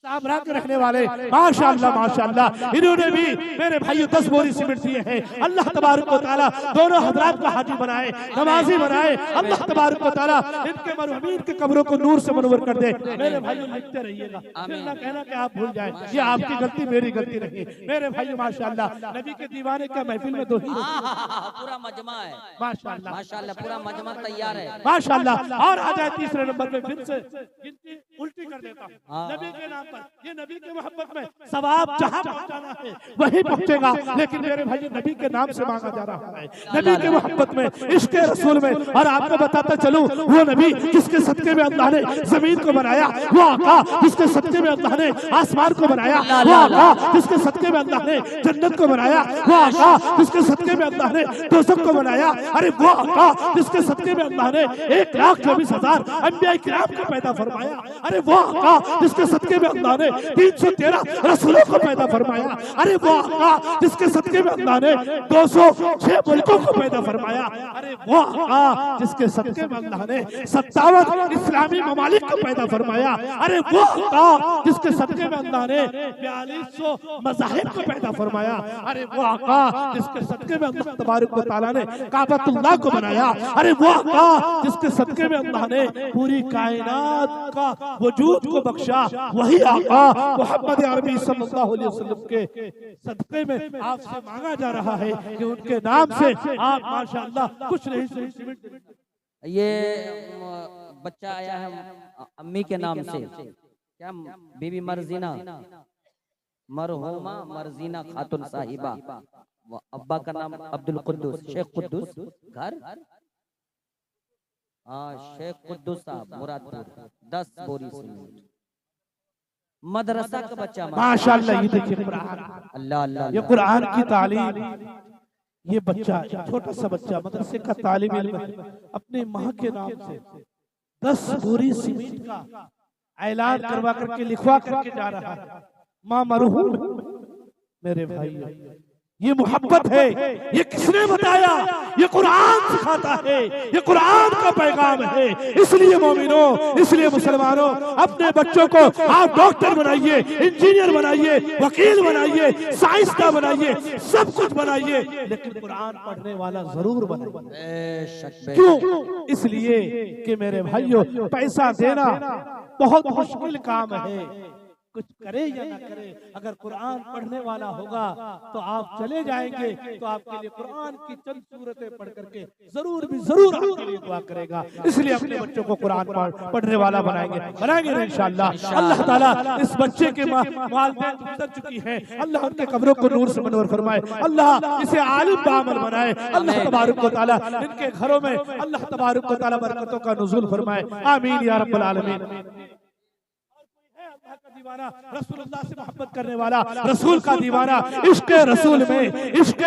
साबरा के रखने वाले, माशाअल्लाह माशाअल्लाह। इन्होंने भी मेरे भाइयों 10 बोरी सीमेंट दिए हैं। अल्लाह तबारक व तआला दोनों हजरात को हाजी बनाए, नमाजी बनाए। अल्लाह तबारक व तआला इनके मरहूमीन के कब्रों को नूर से मनवर कर दे। मेरे भाइयों लिखते रहिएगा, फिर ना कहना कि आप भूल जाए, ये आपकी गलती मेरी गलती नहीं। मेरे भाइयों माशाअल्लाह नबी के दीवाने का महफिल में दो ही पूरा मजमा है, माशाअल्लाह माशाअल्लाह, पूरा मजमा तैयार है माशाअल्लाह। और आ जाए तीसरे नंबर पे, फिर से गिनती उल्टी कर देता हूं। नबी के नाम पर, ये नबी के मोहब्बत में सवाब जहां पहुंचाना है वहीं पहुंचेगा, लेकिन मेरे भाई नबी के नाम से मांगा जा रहा है, नबी के मोहब्बत में, इश्क रसूल में। और आपको बताता चलूं, वो नबी जिसके सदके में अल्लाह ने जमीन को बनाया, वो आका जिसके सदके में अल्लाह ने आसमान को बनाया, वो आका जिसके सदके में अल्लाह ने जन्नत को बनाया, वो आका जिसके सदके में अल्लाह ने दोज़ख को बनाया। अरे वो आका जिसके सदके में अल्लाह ने 1,24,000 अंबिया किराम को पैदा फरमाया। अरे वो आका जिसके सदके में अल्लाह ने 313 रसूलों को पैदा फरमाया। अरे वो आका जिसके सदके में अल्लाह ने 206 मुल्कों को पैदा फरमाया। अरे वो आका जिसके सदके में अल्लाह ने 57 इस्लामी ममालिक को पैदा फरमाया। अरे वो आका जिसके सदके में अल्लाह ने 4200 मज़ाहिब को पैदा फरमाया। अरे वो आका जिसके सदके में अल्लाह तबारक व तआला ने काबतुल्लाह को बनाया। अरे वो आका जिसके सदके में अल्लाह ने पूरी कायनात का वजूद को बख्शा। वही आका मोहम्मद अरबी सल्लल्लाहु अलैहि वसल्लम के सदक़े में आपसे मांगा जा रहा है कि उनके नाम से आप माशाअल्लाह कुछ नहीं सही। ये बच्चा आया है अम्मी के नाम से, क्या बीबी मरजीना, मरहुमा मरजीना खातून साहिबा। अब्बा का नाम अब्दुल कुद्दूस, शेख कुद्दूस, घर शेख कुद्दूस साहब मुरादपुर। 10 बोरी सीमेंट, मदरसा का बच्चा माशाअल्लाह। ये देखिए कुरान, अल्लाह अल्लाह, ये कुरान की तालीम। ये बच्चा छोटा सा बच्चा मदरसे का तालिब इल्म अपने माँ के नाम से 10 बोरी सीमेंट का ऐलान करवा करके लिखवा करके जा रहा है। माँ मरहूम। मेरे भाई ये मोहब्बत है, ये किसने बताया? ये कुरान सिखाता है, ये कुरान का पैगाम है। इसलिए मोमिनों, इसलिए मुसलमानों, अपने बच्चों को आप डॉक्टर बनाइए, इंजीनियर बनाइए, वकील बनाइए, साइंसदान बनाइए, सब कुछ बनाइए, लेकिन कुरान पढ़ने वाला जरूर बनाइए। क्यों? इसलिए कि मेरे भाइयों पैसा देना बहुत मुश्किल काम है, कुछ करे या ना करे, अगर कुरान पढ़ने वाला होगा तो आप चले जाएंगे तो आपके लिए कुरान की चंद सूरतें पढ़ करके जरूर भी जरूर आपके लिए दुआ करेगा। इसलिए अपने बच्चों को कुरान पढ़ने वाला बनाएंगे इंशाअल्लाह। अल्लाह ताला इस बच्चे के वालिदैन गुजर चुकी हैं, अल्लाह उनके कब्रों को नूर से मनवर फरमाए, अल्लाह इसे आलिम बामल बनाए। अल्लाह तबारक व तआला इनके घरों में अल्लाह तबारक व तआला बरकतों का नुज़ूल फरमाए, आमीन या रब्बल आलमीन। दीवाना रसूलुल्लाह से मोहब्बत करने वाला, रसूल का दीवाना, इश्क रसूल में इश्क